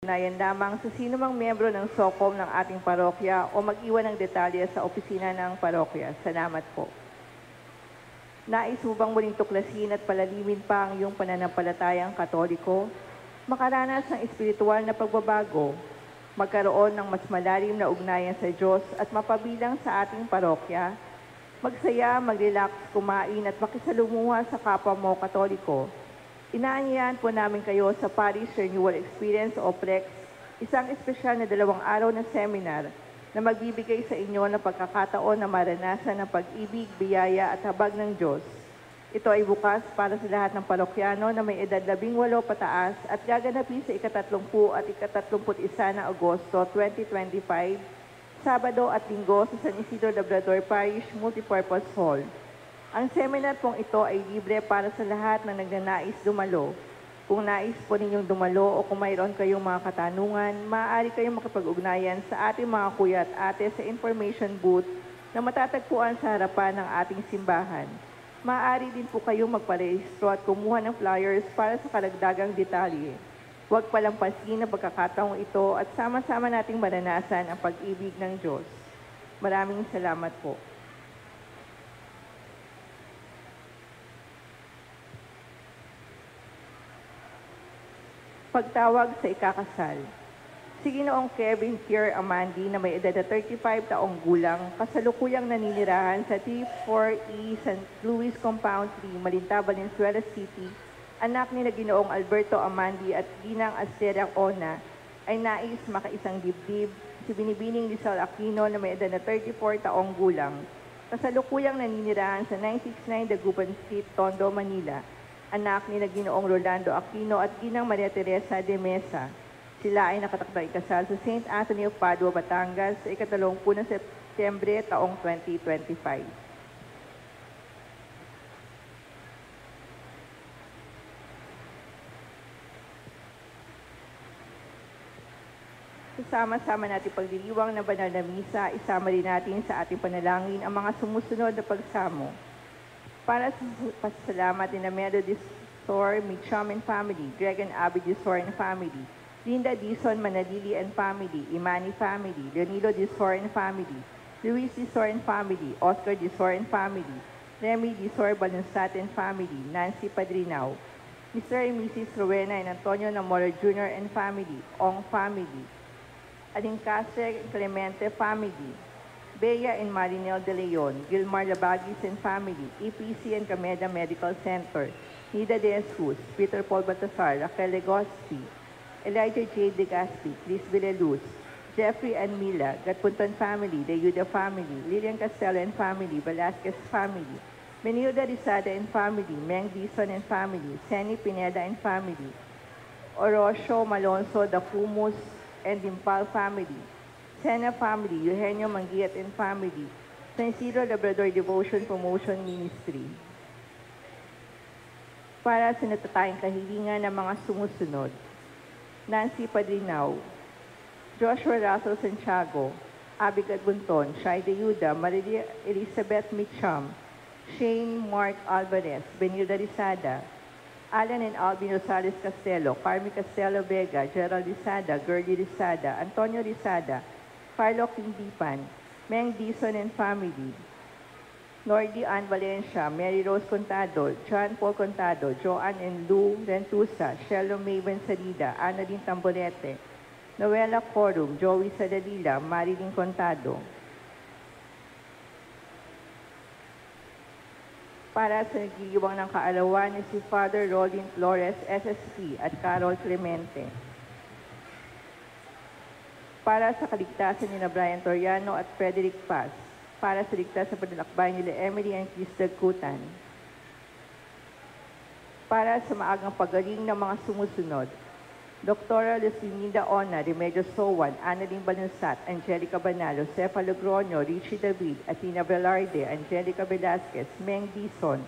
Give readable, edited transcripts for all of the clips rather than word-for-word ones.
Ugnayan lamang sa sino mang miyembro ng SOCOM ng ating parokya o mag-iwan ng detalye sa opisina ng parokya. Salamat po. Nais mo bang muling tuklasin at palalimin pa ang iyong pananampalatayang Katoliko? Makaranas ng espiritual na pagbabago, magkaroon ng mas malalim na ugnayan sa Diyos at mapabilang sa ating parokya? Magsaya, mag-relax, kumain at makisalumuha sa kapwa mo Katoliko. Inaanyayahan po namin kayo sa Parish Renewal Experience o PREX, isang espesyal na 2 araw na seminar na magbibigay sa inyo ng pagkakataon na maranasan ng pag-ibig, biyaya at habag ng Diyos. Ito ay bukas para sa lahat ng parokyano na may edad 18 pataas at gaganapin sa ika-30 at ika-31 ng Agosto 2025, Sabado at Linggo sa San Isidro Labrador Parish Multipurpose Hall. Ang seminar pong ito ay libre para sa lahat na nagnanais dumalo. Kung nais po ninyong dumalo o kung mayroon kayong mga katanungan, maaari kayong makipag-ugnayan sa ating mga kuya at ate sa information booth na matatagpuan sa harapan ng ating simbahan. Maaari din po kayong magparehistro at kumuha ng flyers para sa karagdagang detalye. Huwag palampasin ang pagkakataong ito at sama-sama nating maranasan ang pag-ibig ng Diyos. Maraming salamat po. Pagtawag sa ikakasal. Si Ginoong Kevin Kier Amandi na may edad na 35 taong gulang, kasalukuyang naninirahan sa T4E St. Louis Compound 3, Malinta, Valenzuela City, anak ni na Ginoong Alberto Amandi at Ginang Asteria Ona, ay nais makaisang dibdib, si Binibining Lizal Aquino na may edad na 34 taong gulang, kasalukuyang naninirahan sa 969 Dagupan Street, Tondo, Manila, anak ni na Ginoong Rolando Aquino at Ginang Maria Teresa de Mesa. Sila ay nakatakdang ikasal sa St. Anthony of Padua, Batangas sa ika-30 ng Setyembre taong 2025. Kasama-sama natin pagdiriwang ng banal na misa, isama rin natin sa ating panalangin ang mga sumusunod na pagsamo. Para sa pasasalamat ni Medo Disor, Micham and family, Greg and Abby Disor and family, Linda Dison Manalili and family, Imani family, Leonilo Disor and family, Luis Disor and family, Oscar Disor and family, Remy Disor Balunsat and family, Nancy Padrinao, Mr. and Mrs. Rowena and Antonio Namora Jr. and family, Ong family, Alincastre and Clemente family, Bea and Marinel de Leon, Gilmar Labagis and family, EPC and Cameda Medical Center, Nida de Jesus, Peter Paul Baltasar, Raquel Legospi, Elijah J. De Gaspi, Liz Villaluz, Jeffrey and Mila, Gatpuntan family, De Yuda family, Lilian Castelo and family, Velasquez family, Benilda Rizada and family, Meng Dison and family, Senny Pineda and family, Orosio Malonzo Dafumus and Dimpal family, Sena family, Eugenio Manguiat and family, San Isidro Labrador Devotion Promotion Ministry. Para sa natatayang kahilingan ng mga sumusunod, Nancy Padrinao, Joshua Russell Santiago, Abigail Bunton, Shai de Yuda, Maria Elizabeth Micham, Shane Mark Alvarez, Benilda Rizada, Alan and Alvin Rosales Castelo, Carmi Castelo Vega, Gerald Rizada, Gerdy Rizada, Antonio Rizada, Carlo Quindipan, Meng Dison and family, Nordy Ann Valencia, Mary Rose Contado, John Paul Contado, Joanne and Lou Rentusa, Shelo May Bensalida, Annalyn Tamborete, Noela Corum, Joey Saladila, Marilyn Contado. Para sa nagiiwang ng kaalawan ni si Father Rolin Flores, SSP, at Carol Clemente. Para sa kaligtasan ni Brian Toriano at Frederick Paz, para sa ligtas sa panlalakbay nila Emily and Chris Dagkutan, para sa maagang pagaling ng mga sumusunod, Dr. Lucinda Ona, Remedios Sowan, Annalyn Balunsat, Angelica Banalo, Cefa Logroño, Richie David, Athena Velarde, Angelica Velasquez, Meng Dison,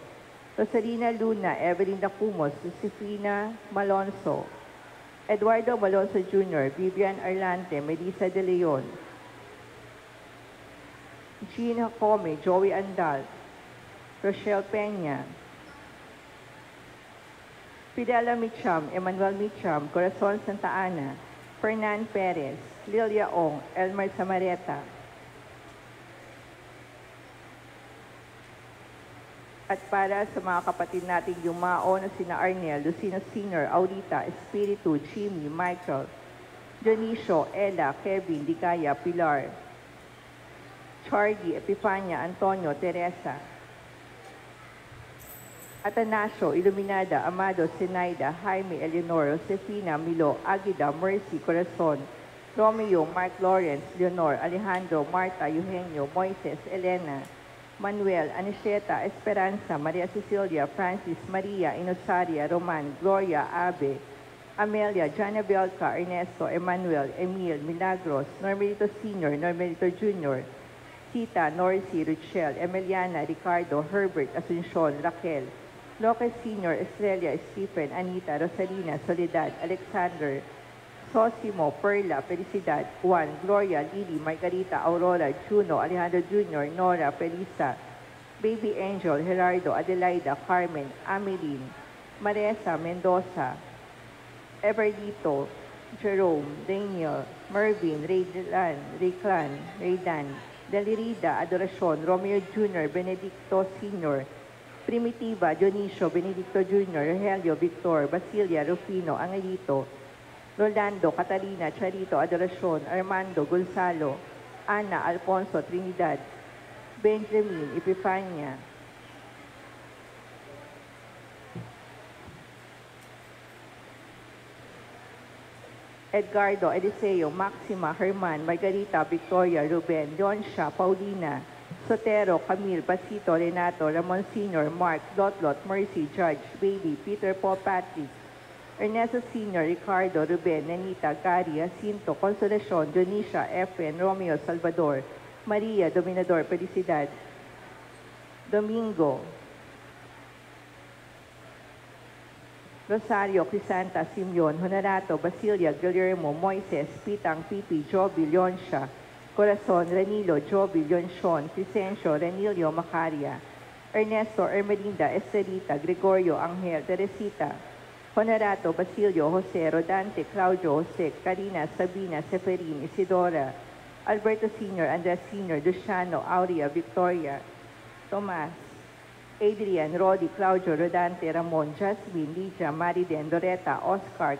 Rosalina Luna, Evelyn Dacumos, Josefina Malonzo, Eduardo Malonzo Jr., Vivian Arlante, Melissa De Leon, Jean Jacome, Joey Andal, Rochelle Peña, Fidela Micham, Emmanuel Micham, Corazon Santa Ana, Fernan Perez, Lilia Ong, Elmer Samareta. At para sa mga kapatid nating yumao na sina Arnel, Lucino Sr., Aurita, Espiritu, Jimmy, Michael, Dionisio, Ella, Kevin, Digaya, Pilar, Charlie, Epifania, Antonio, Teresa, Atanasio, Iluminada, Amado, Zenaida, Jaime, Eleanor, Josefina, Milo, Agida, Mercy, Corazon, Romeo, Mark Lawrence, Leonor, Alejandro, Marta, Eugenio, Moises, Elena, Manuel, Aniseta, Esperanza, Maria Cecilia, Francis, Maria, Inosaria, Roman, Gloria, Abe, Amelia, Jana Belka, Ernesto, Emmanuel, Emil, Milagros, Normelito Sr., Normelito Jr., Tita, Norcy, Richelle, Emiliana, Ricardo, Herbert, Asuncion, Raquel, Locke Sr., Estrella, Stephen, Anita, Rosalina, Soledad, Alexander, Sosimo, Perla, Felicidad, Juan, Gloria, Lily, Margarita, Aurora, Juno, Alejandro Jr., Nora, Felisa, Baby Angel, Gerardo, Adelaida, Carmen, Ameline, Maresa, Mendoza, Everlito, Jerome, Daniel, Mervin, Raydan, Delirida, Adoracion, Romeo Jr., Benedicto Sr., Primitiva, Dionisio, Benedicto Jr., Rogelio, Victor, Basilia, Rufino, Angelito, Rolando, Catalina, Charito, Adoracion, Armando, Gonzalo, Ana, Alfonso, Trinidad, Benjamin, Epifania, Edgardo, Eliseo, Maxima, Herman, Margarita, Victoria, Ruben, Leoncia, Paulina, Sotero, Camille, Basito, Renato, Ramon Sr., Mark, Lotlot, Mercy, Judge, Baby, Peter, Paul, Patrick, Ernesto Sr., Ricardo, Ruben, Nanita, Gary, Jacinto, Consolacion, Dionisha, Efren, Romeo, Salvador, Maria, Dominador, Felicidad, Domingo, Rosario, Crisanta, Simeon, Honorato, Basilia, Guillermo, Moises, Pitang, Pipi, Joby, Leoncia, Corazon, Ranilo, Joby, Leoncion, Crescencio, Renilio, Macaria, Ernesto, Ermelinda, Estelita, Gregorio, Angel, Teresita, Honorato, Basilio, Jose, Rodante, Claudio, Jose, Karina, Sabina, Seferin, Isidora, Alberto Sr., Andres Sr., Luciano, Aurea, Victoria, Tomas, Adrian, Rodi, Claudio, Rodante, Ramon, Jasmine, Lydia, Mariden, Doretta, Oscar,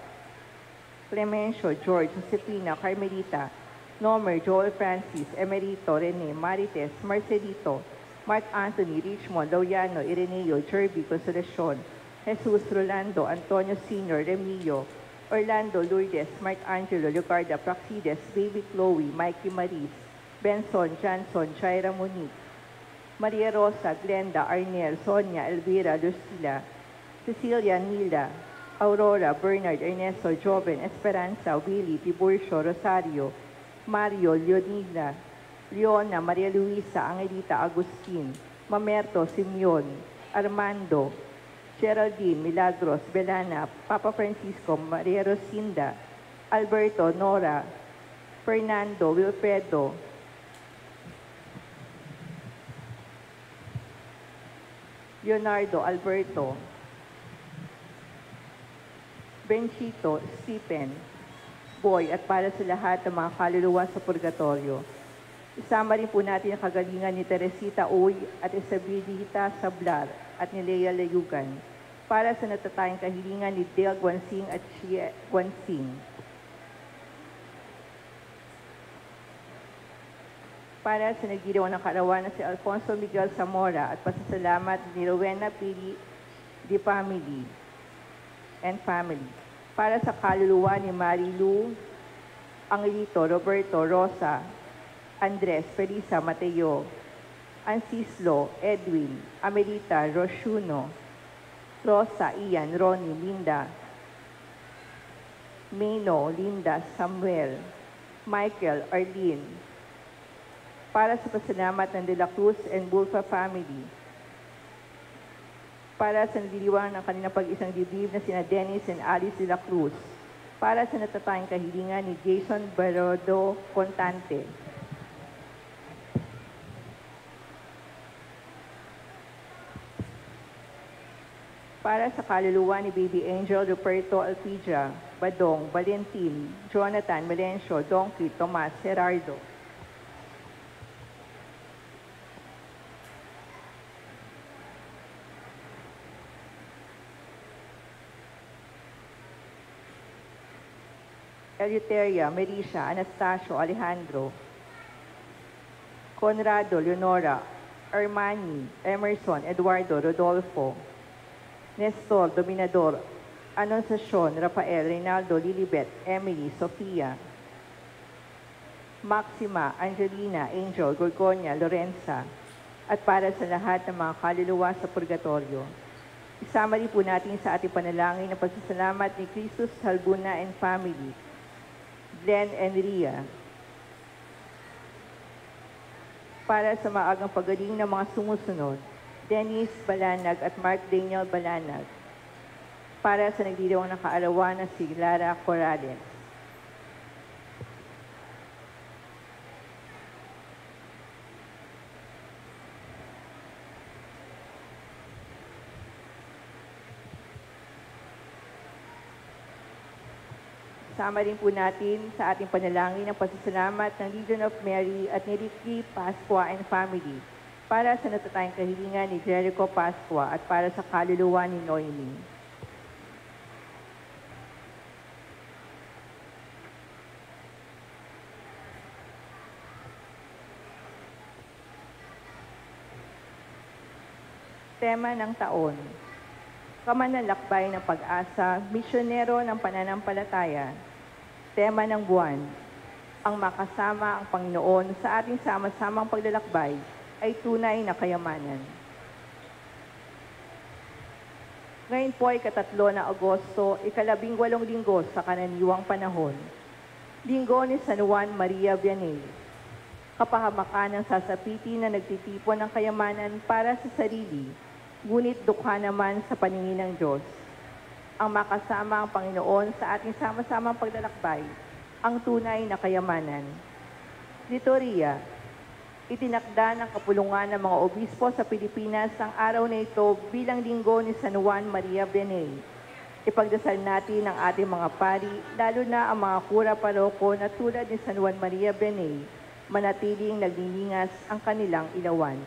Clemencio, George, Josepina, Carmelita, Nomer, Joel Francis, Emerito, Rene, Marites, Marcelito, Mark Anthony, Richmond, Laureano, Ireneo, Jerby, Consolacion, Jesus, Rolando, Antonio Sr., Remillo, Orlando, Lourdes, Mark Angelo, Lucarda, Praxides, Baby Chloe, Mikey Maris, Benson, Johnson, Jaira Monique, Maria Rosa, Glenda, Arnel, Sonia, Elvira, Lucila, Cecilia, Nila, Aurora, Bernard, Ernesto, Joven, Esperanza, Willie, Tiburcio, Rosario, Mario, Leonila, Leona, Maria Luisa, Angelita, Agustin, Mamerto, Simeon, Armando, Geraldine, Milagros, Belana, Papa Francisco, Maria Rosinda, Alberto, Nora, Fernando, Wilfredo, Leonardo, Alberto, Benchito, Stephen, Boy, at para sa lahat ng mga kaluluwa sa purgatorio. Isama rin po natin ang kagalingan ni Teresita Uy at Isabelita Sablar at ni Lea Layugan para sa natatayang kahilingan ni Dale Guansing at Xie Guansing. Para sa nagdiriwang ng karawan na si Alfonso Miguel Zamora at pasasalamat ni Rowena Pili di Family and Family. Para sa kaluluwa ni Marilu Angelito, Roberto, Rosa, Andres, Felisa, Mateo, Ancislo, Edwin, Amelita, Roshuno, Rosa, Ian, Ronnie, Linda, Meno, Linda, Samuel, Michael, Arlene. Para sa pasalamat ng De La Cruz and Bulfa family. Para sa nagdiriwang ng kanilang pag-isang dibdib na sina Dennis and Alice De La Cruz. Para sa natatayang kahilingan ni Jason Barodo Contante. Para sa kaluluwa ni Baby Angel Ruperto Alpidra Badong, Valentin, Jonathan, Melencio, Donkey, Tomas, Gerardo. Eleuteria, Merisha, Anastasio, Alejandro, Conrado, Leonora, Armani, Emerson, Eduardo, Rodolfo, Nestor, Dominador, Anunciacion, Rafael, Reynaldo, Lilibet, Emily, Sofia, Maxima, Angelina, Angel, Gorgonia, Lorenza, at para sa lahat ng mga kaluluwa sa purgatorio. Isama rin po natin sa ating panalangin ng pasasalamat ni Christus Salbuna and family, Glenn and Ria, para sa maagang pagaling ng mga sumusunod, Dennis Balanag at Mark Daniel Balanag, para sa nagdiriwang ng kaarawan na si Lara Corrales. Sama rin po natin sa ating panalangin ang pasasalamat ng Legion of Mary at ni Ricky Pascua and family para sa natatayang kahilingan ni Jericho Pascua at para sa kaluluwa ni Noemi. Tema ng taon: Kamanlalakbay ng pag-asa, misyonero ng pananampalataya. Tema ng buwan: ang makasama ang Panginoon sa ating sama-samang paglalakbay ay tunay na kayamanan. Ngayon po ay ika-3 na Agosto, ika-18 linggo sa kananiwang panahon. Linggo ni San Juan Maria Vianney. Kapahamakan ng sasapiti na nagtitipon ng kayamanan para sa sarili, ngunit dukha naman sa paningin ng Diyos. Ang makasama ang Panginoon sa ating sama-samang paglalakbay, ang tunay na kayamanan. Liturgia: itinakda ng kapulungan ng mga obispo sa Pilipinas ang araw na ito bilang linggo ni San Juan Maria Vianney. Ipagdasal natin ang ating mga pari, lalo na ang mga kura paroko na tulad ni San Juan Maria Vianney, manatiling naglilingas ang kanilang ilawan.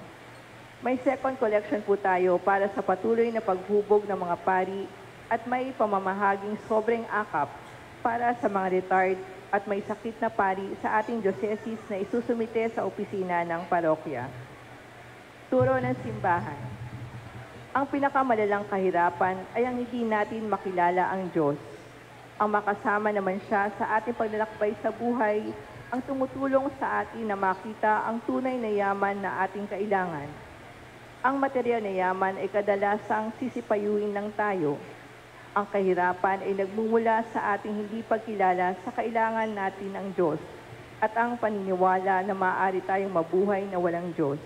May second collection po tayo para sa patuloy na paghubog ng mga pari at may pamamahaging sobrang akap para sa mga retired at may sakit na pari sa ating diocese na isusumite sa opisina ng parokya. Turo ng simbahan: ang pinakamalalang kahirapan ay ang hindi natin makilala ang Diyos. Ang makasama naman siya sa ating paglalakbay sa buhay ang tumutulong sa atin na makita ang tunay na yaman na ating kailangan. Ang material na yaman ay kadalasang sisipayuin lang tayo. Ang kahirapan ay nagmumula sa ating hindi pagkilala sa kailangan natin ng Diyos at ang paniniwala na maaari tayong mabuhay na walang Diyos.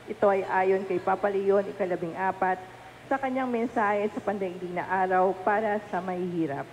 Ito ay ayon kay Papa Leon ika-14 sa kanyang mensahe sa pandaigdig na araw para sa mahihirap.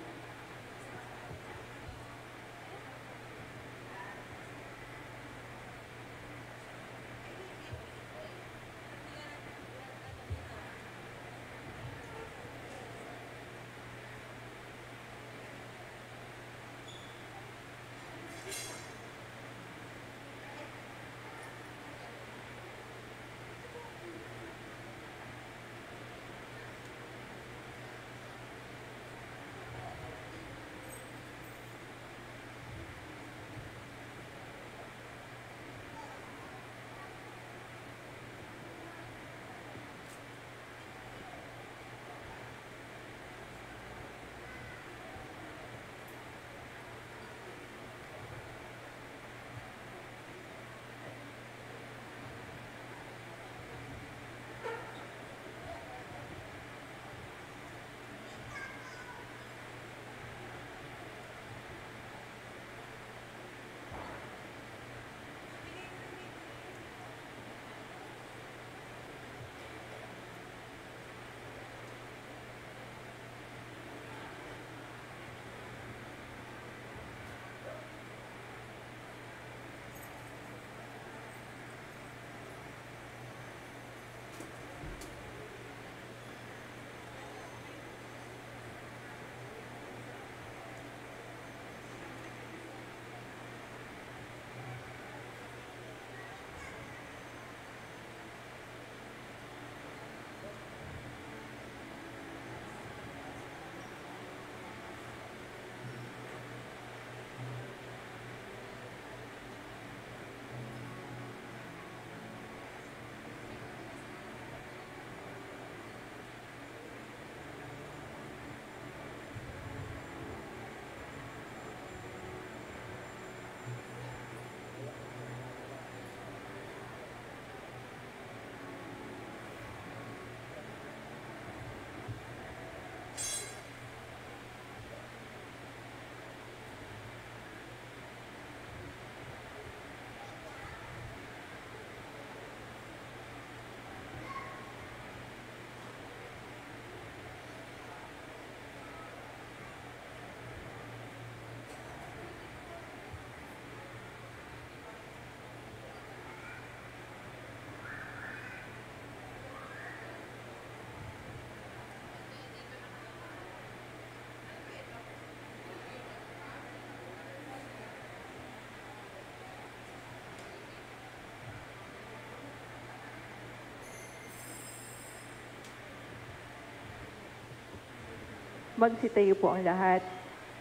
Magsitayo po ang lahat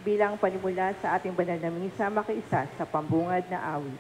bilang panimula sa ating banal na misa, makiisa sa pambungad na awit.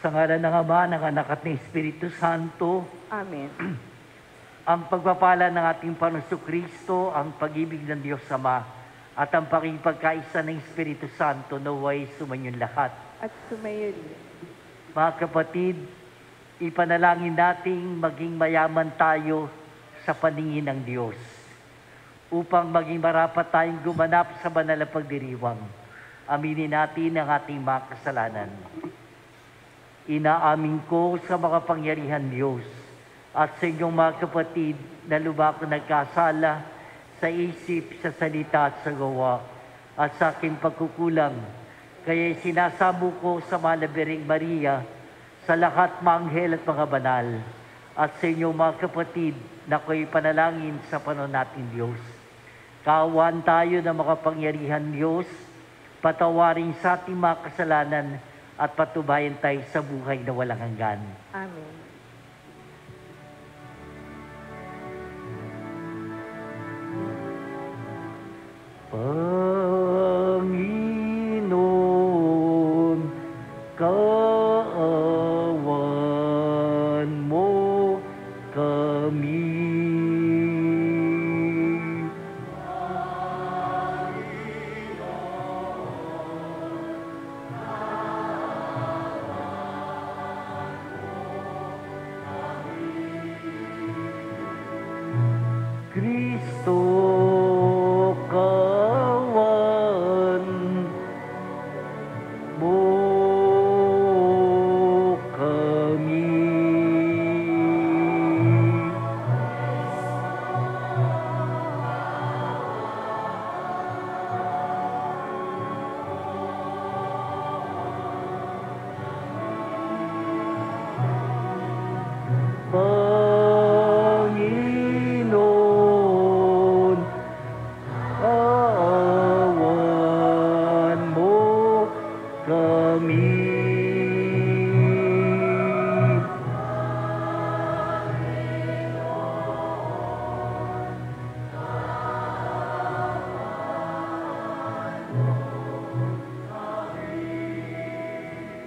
Sa ngalan ng Ama, ng Anak at ng Espiritu Santo, Amen. ang pagpapala ng ating Panginoong Kristo, ang pag-ibig ng Diyos Ama, at ang pakipagkaisa ng Espiritu Santo naway sumanyong lahat. At sumayo rin. Mga kapatid, ipanalangin nating maging mayaman tayo sa paningin ng Diyos upang maging marapat tayong gumanap sa banal na pagdiriwang. Aminin natin ang ating mga kasalanan. Inaamin ko sa makapangyarihan Diyos at sa inyong mga kapatid na lubak na nagkasala sa isip, sa salita at sa gawa at sa aking pagkukulang. Kaya sinasamo ko sa Malabiring Maria, sa lahat mga anghel at mga banal, at sa inyong mga kapatid na ko'y panalangin sa panon natin Diyos. Kaawaan tayo ng makapangyarihan Diyos, patawarin sa ating mga kasalanan, at patubayan tayo sa buhay na walang hanggan. Amen. Panginoon, kaawan mo kami.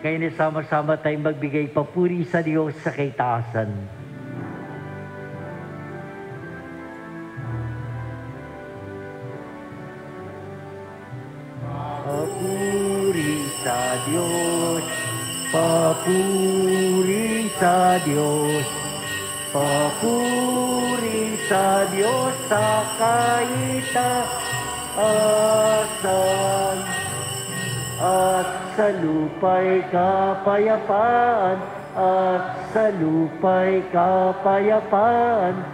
Kaya nasama-sama tayong magbigay papuri sa Diyos sa kaitaasan. Papuri sa Diyos, papuri sa Diyos, papuri sa Diyos sa kaitaasan, at sa lupa'y kapayapaan, at sa lupa'y kapayapaan.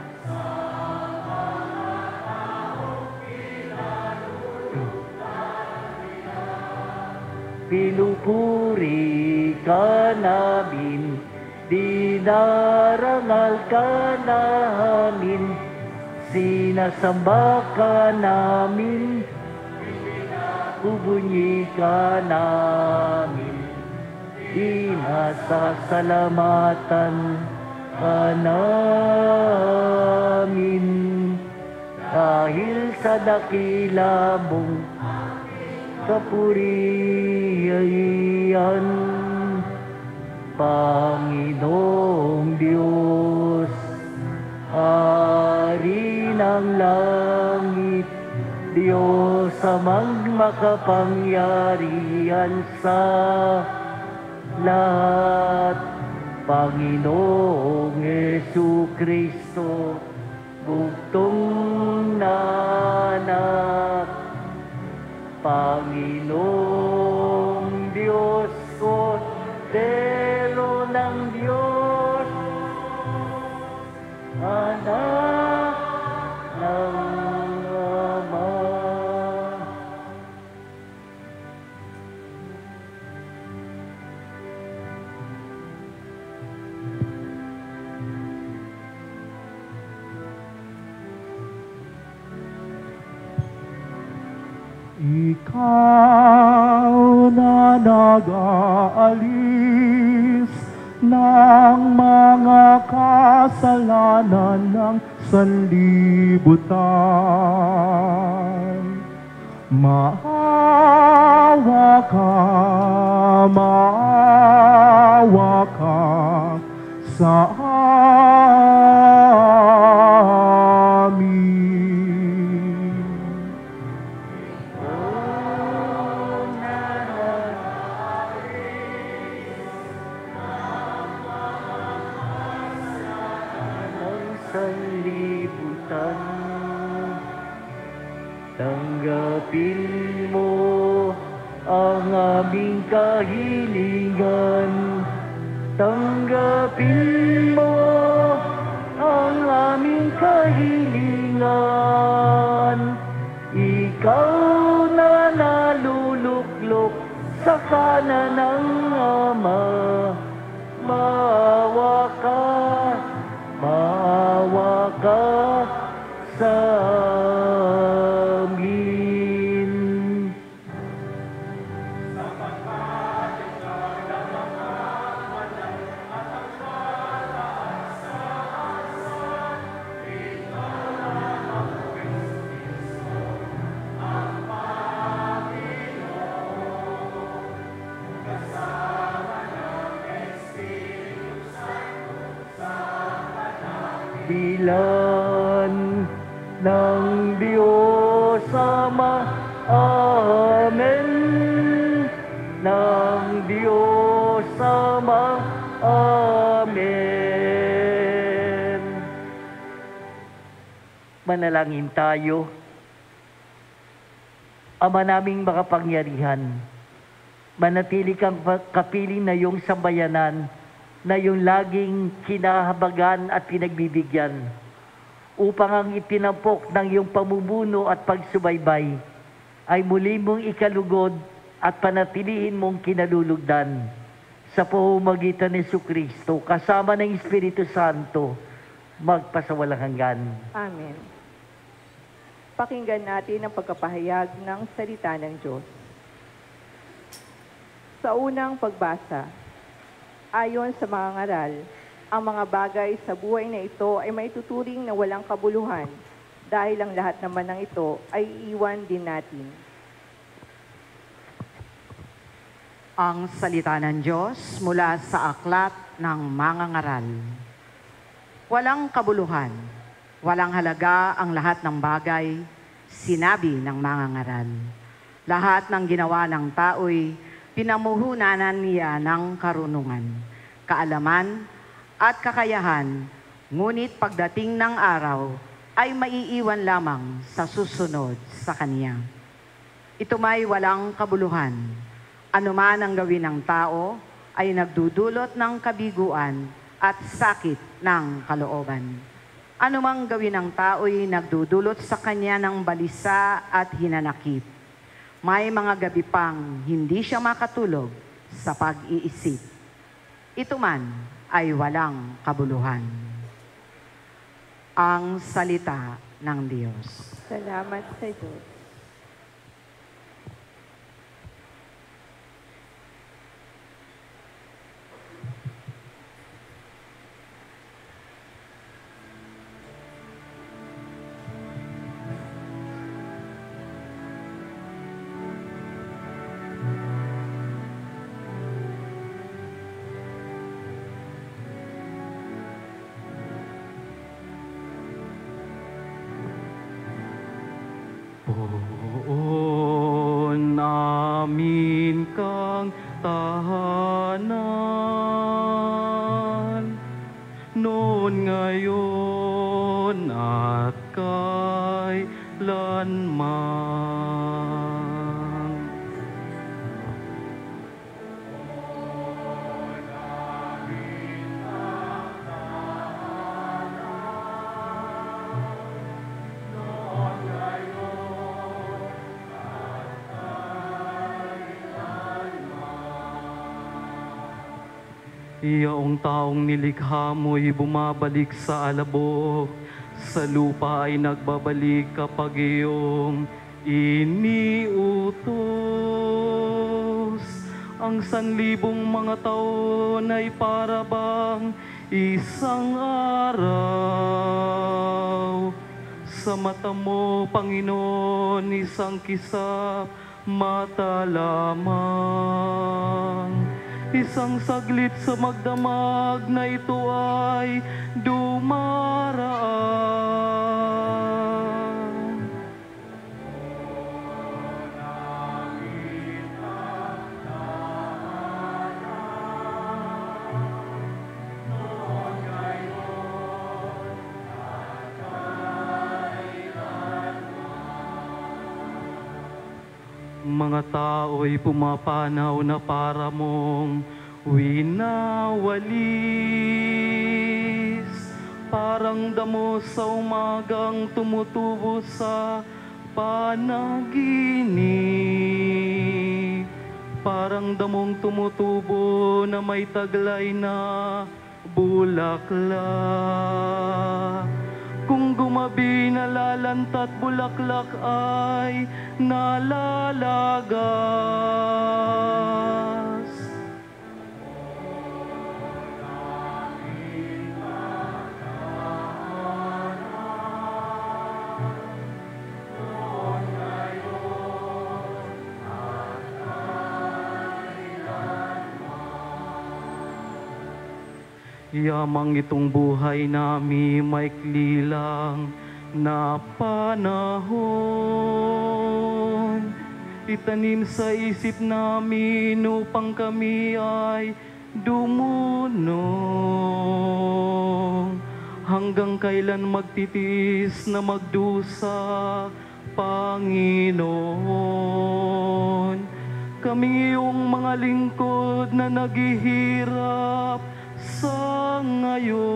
Pinupuri ka namin, dinarangal ka namin, sinasamba ka namin, bubunyi ka namin, inasasalamatan ka namin, dahil sa dakila mong kapurihan, Panginoong Diyos, Hari ng langit, Diyos amang makapangyarihan sa lahat, Panginoong Jesucristo, bugtong na anak, Panginoong Diyos ko, Dero ng Diyos, anak ng Ama. Ikaw na nag-aalis ng mga kasalanan ng sanlibutan. Maawa ka sa amin. Sanlibutan, tanggapin mo ang aming kahilingan, tanggapin mo ang aming kahilingan. Ikaw na naluluklok sa kanan ng Ama, maawa ka sa amin. Bilan ng Diyos Ama, Amen. Ng Diyos Ama, Amen. Manalangin tayo. Ama naming makapangyarihan, manatili kang kapiling na iyong sambayanan, na yung laging kinahabagan at pinagbibigyan, upang ang itinampok ng iyong pamumuno at pagsubaybay ay muli mong ikalugod at panatilihin mong kinalulugdan sa pamamagitan ni Jesucristo, kasama ng Espiritu Santo, magpasawalang hanggan. Amen. Pakinggan natin ang pagkapahayag ng salita ng Diyos. Sa unang pagbasa, ayon sa mga ngaral, ang mga bagay sa buhay na ito ay maituturing na walang kabuluhan dahil ang lahat naman ng ito ay iiwan din natin. Ang salita ng Diyos mula sa aklat ng mga ngaral. Walang kabuluhan, walang halaga ang lahat ng bagay, sinabi ng mga ngaral. Lahat ng ginawa ng tao'y pinamuhunanan niya ng karunungan, kaalaman at kakayahan, ngunit pagdating ng araw ay maiiwan lamang sa susunod sa kanya. Ito may walang kabuluhan. Anuman ang gawin ng tao ay nagdudulot ng kabiguan at sakit ng kalooban. Anumang gawin ng tao'y nagdudulot sa kanya ng balisa at hinanakit. May mga gabi pang hindi siya makatulog sa pag-iisip. Ito man ay walang kabuluhan. Ang salita ng Diyos. Salamat sa Diyos. Poon namin kang tahanan, noon ngayon at kailanman. Iyaong taong nilikha mo'y bumabalik sa alabok, sa lupa ay nagbabalik kapag iyong iniutos. Ang 1,000 mga taon ay para bang isang araw. Sa mata mo, Panginoon, isang kisap mata lamang. Isang saglit sa magdamag na ito ay dumaraan. Mga tao'y pumapanaw na para mong winawalis. Parang damo sa umagang tumutubo sa panaginip. Parang damong tumutubo na may taglay na bulaklak. Kung gumabi nalalanta't bulaklak ay nalalagas. Yamang itong buhay namin maikli lang na panahon. Itanim sa isip namin upang kami ay dumunong. Hanggang kailan magtitiis na magdusa, Panginoon. Kami iyong mga lingkod na naghihirap sa ngayon.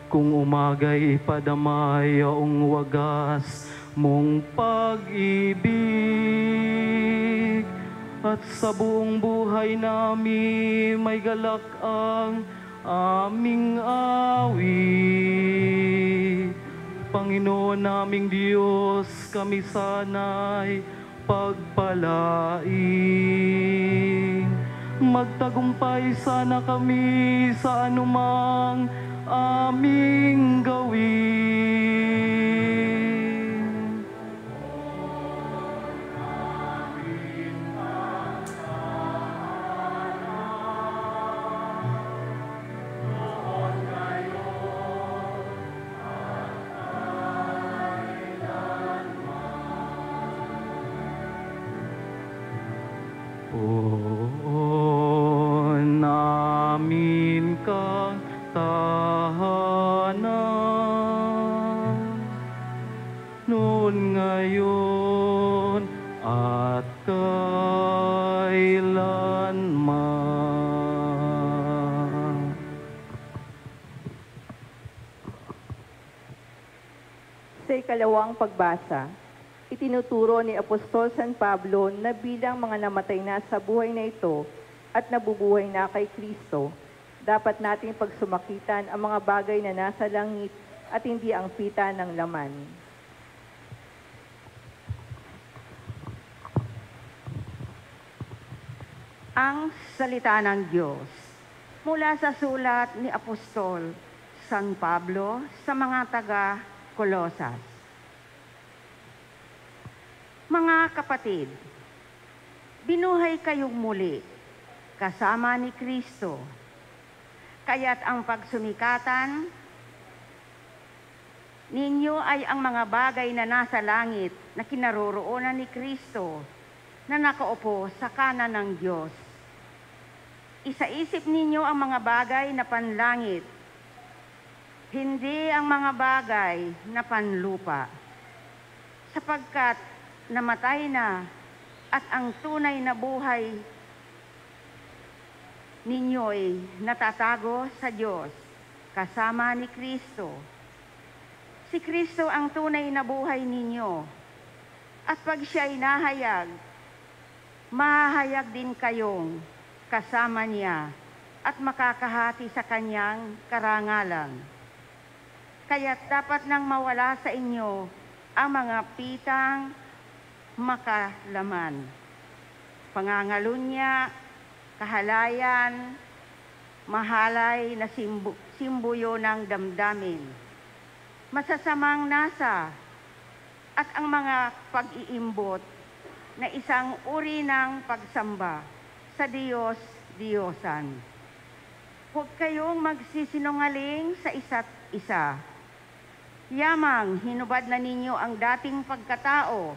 Kung umaga'y ipadamay ang wagas mong pag-ibig, at sa buong buhay namin may galak ang aming awit. Panginoon naming Diyos, kami sana'y pagpalain. Magtagumpay sana kami sa anumang aming gawin. Namin kang tahanan, noon ngayon at kailanman. Sa ikalawang pagbasa, itinuturo ni Apostol San Pablo na bilang mga namatay na sa buhay na ito at nabubuhay na kay Kristo, dapat nating pagsumakitan ang mga bagay na nasa langit at hindi ang pita ng laman. Ang salita ng Diyos mula sa sulat ni Apostol San Pablo sa mga taga-Kolosas. Mga kapatid, binuhay kayong muli kasama ni Kristo, kaya't ang pagsumikatan ninyo ay ang mga bagay na nasa langit na kinaroroonan ni Kristo na nakaupo sa kanan ng Diyos. Isaisip ninyo ang mga bagay na panlangit, hindi ang mga bagay na panlupa, sapagkat namatay na at ang tunay na buhay ninyo'y natatago sa Diyos kasama ni Kristo. Si Kristo ang tunay na buhay ninyo, at pag siya'y nahayag, mahahayag din kayong kasama niya at makakahati sa kanyang karangalan. Kaya't dapat nang mawala sa inyo ang mga pitang makalaman, pangangalunya, kahalayan, mahalay na simbuyo ng damdamin, masasamang nasa, at ang mga pag-iimbot na isang uri ng pagsamba sa Diyos-Diyosan. Huwag kayong magsisinungaling sa isa't isa. Yamang hinubad na ninyo ang dating pagkatao,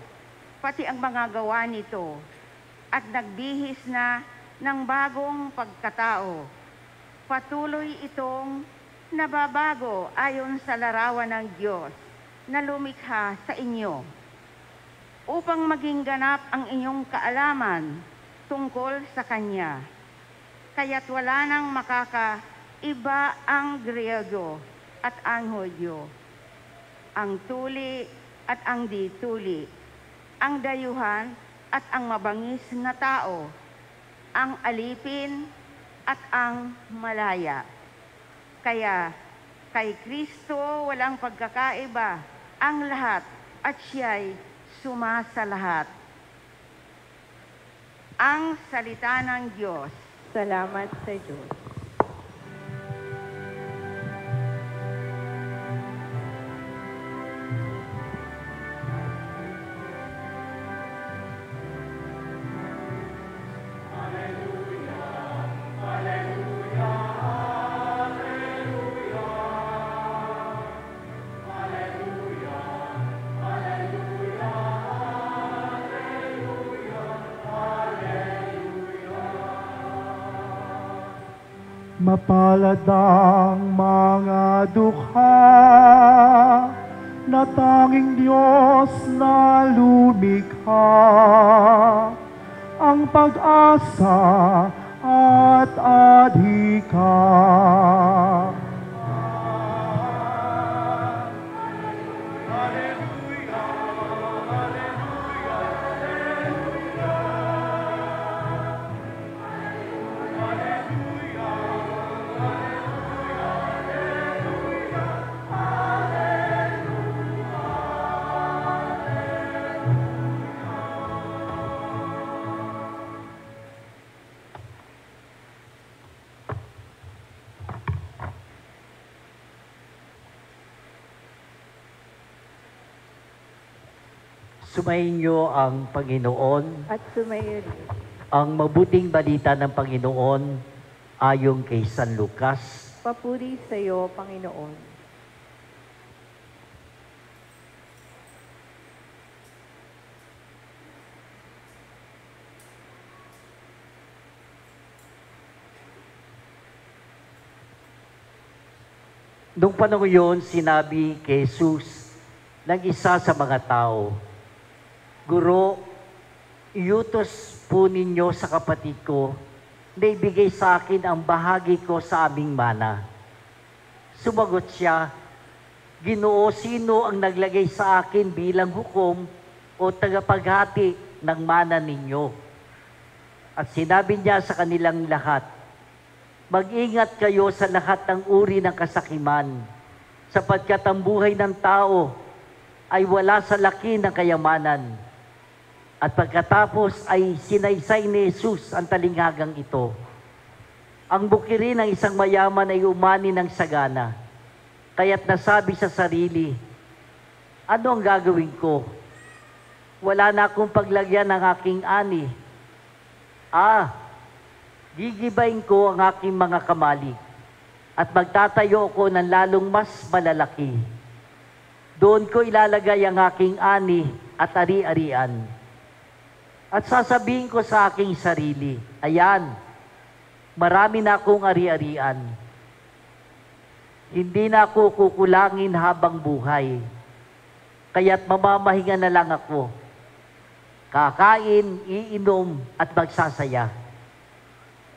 pati ang mga gawa nito, at nagbihis na ng bagong pagkatao. Patuloy itong nababago ayon sa larawan ng Diyos na lumikha sa inyo, upang maging ganap ang inyong kaalaman tungkol sa Kanya. Kaya't wala nang makakaiba ang Griego at ang Hudyo, ang tuli at ang di-tuli, ang dayuhan at ang mabangis na tao, ang alipin at ang malaya. Kaya kay Kristo walang pagkakaiba ang lahat at siya'y sumasalahat. Ang salita ng Diyos. Salamat sa Diyos. Mapalad ang mga dukha na tanging Diyos na lumikha, ang pag-asa at adhika. Sumainyo ang Panginoon, at sumayo rin. ang mabuting balita ng Panginoon ayon kay San Lucas. Papuri sa iyo, Panginoon. Noong panahon yun, sinabi kay Jesus ng isa sa mga tao, Guro, iutos po ninyo sa kapatid ko na ibigay sa akin ang bahagi ko sa aming mana. Sumagot siya, Ginoo, sino ang naglagay sa akin bilang hukom o tagapaghati ng mana ninyo? At sinabi niya sa kanilang lahat, Mag-ingat kayo sa lahat ng uri ng kasakiman, sapagkat ang buhay ng tao ay wala sa laki ng kayamanan. At pagkatapos ay sinaysay ni Jesus ang talinghagang ito. Ang bukirin ng isang mayaman ay umani ng sagana, kaya't nasabi sa sarili, ano ang gagawin ko? Wala na akong paglagyan ng aking ani. Gigibayin ko ang aking mga kamali at magtatayo ko ng lalong mas malalaki. Doon ko ilalagay ang aking ani at ari-arian. At sasabihin ko sa aking sarili, ayan, marami na akong ari-arian. Hindi na ako kukulangin habang buhay. Kaya't mamamahinga na lang ako. Kakain, iinom at magsasaya.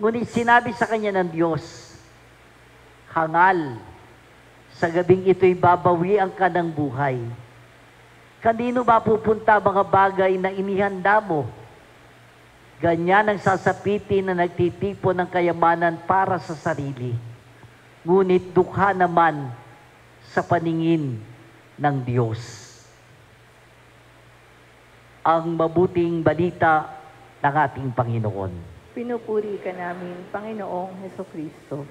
Ngunit sinabi sa kanya ng Diyos, Hangal, sa gabing ito'y babawian ka ng buhay. Kanino ba pupunta mga bagay na inihanda mo? Ganyan ang sasapitin na nagtitipon ng kayamanan para sa sarili. Ngunit dukha naman sa paningin ng Diyos. Ang mabuting balita ng ating Panginoon. Pinupuri ka namin, Panginoong Hesukristo.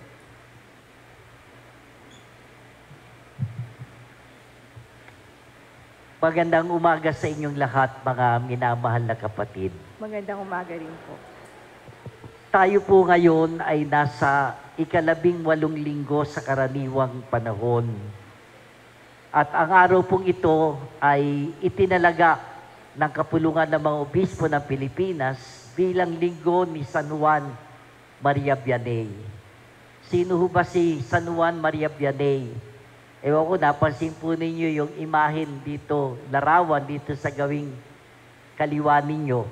Magandang umaga sa inyong lahat, mga minamahal na kapatid. Magandang umaga rin po. Tayo po ngayon ay nasa 18 linggo sa karaniwang panahon. At ang araw pong ito ay itinalaga ng kapulungan ng mga obispo ng Pilipinas bilang linggo ni San Juan Maria Vianney. Sino ho ba si San Juan Maria Vianney? Ewan ko, napansin po ninyo yung imahen dito, larawan dito sa gawing kaliwa ninyo.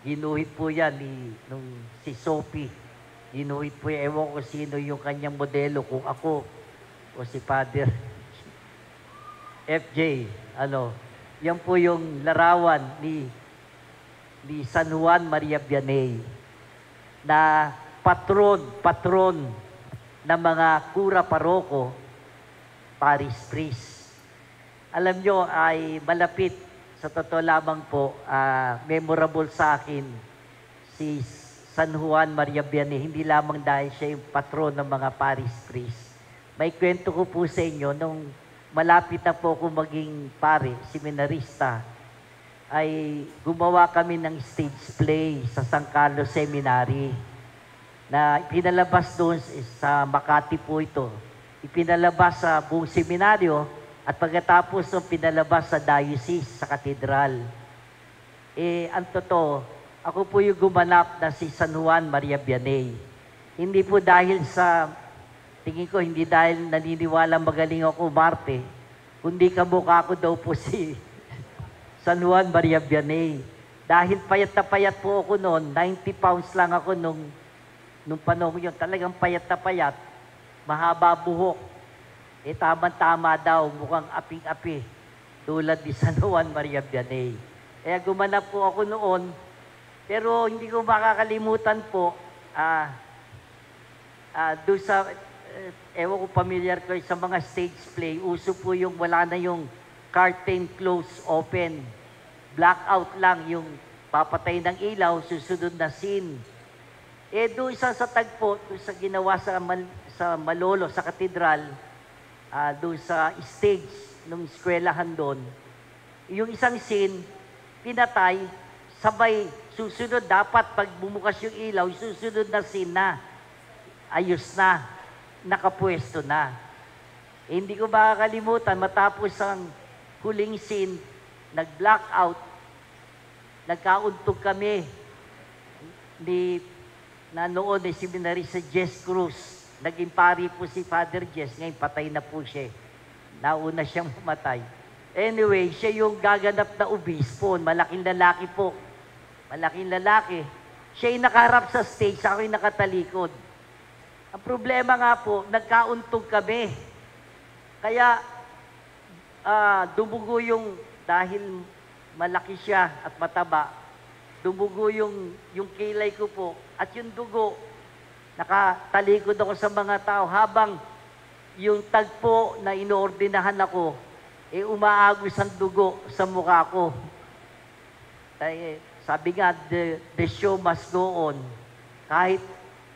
Ginuhit po yan nung si Sophie. Ginuhit po yan, ewan ko sino yung kanyang modelo, kung ako o si Father FJ. Yan po yung larawan ni San Juan Maria Vianney na patron ng mga kura paroko, parish priest. Alam nyo, ay malapit, sa totoo lamang po, memorable sa akin si San Juan Maria Vianney, hindi lamang dahil siya yung patron ng mga parish priest. May kwento ko po sa inyo, nung malapit na po ako maging pare, seminarista, ay gumawa kami ng stage play sa San Carlos Seminary na pinalabas doon sa Makati po ito. Ipinalabas sa buong seminaryo at pagkatapos ng pinalabas sa diocese, sa katedral. Ang totoo, ako po yung gumanap na si San Juan Maria Vianney. Hindi po dahil sa, tingin ko, hindi dahil naniniwala magaling ako umarte, kundi kamukha ko daw po si San Juan Maria Vianney. Dahil payat na payat po ako noon, 90 pounds lang ako nung panahon yun. Talagang payat na payat, mahaba buhok. Tama-tama daw, mukhang aping-api, tulad ni San Juan Maria Vianney. Kaya gumanap po ako noon, pero hindi ko makakalimutan po, doon sa, ewan ko familiar ko sa mga stage play, uso po yung wala na yung curtain close open. Blackout lang yung papatay ng ilaw, susunod na scene. Doon isa sa tagpo, doon sa ginawa sa Malolo, sa katedral, doon sa stage, nung eskwelahan doon, yung isang scene, pinatay, sabay, susunod, dapat pag bumukas yung ilaw, susunod na scene na, ayos na, nakapwesto na. Hindi ko makakalimutan, matapos ang huling scene, nag-blackout, nagkauntog kami na noon ay seminary sa Jess Cruz. Naging pari po si Father Jess, ngayon patay na po siya. Nauna siyang mamatay. Anyway, siya yung gaganap na obispo, malaking lalaki po. Malaking lalaki. Siya yung nakaharap sa stage, ako yung nakatalikod. Ang problema nga po, nagkauntog kami. Kaya, dumugo yung, dahil malaki siya at mataba, dumugo yung kilay ko po, at yung dugo, nakatalikod ako sa mga tao, habang yung tagpo na inoordinahan ako, umaagos ang dugo sa mukha ko. Sabi nga, the show must go on. Kahit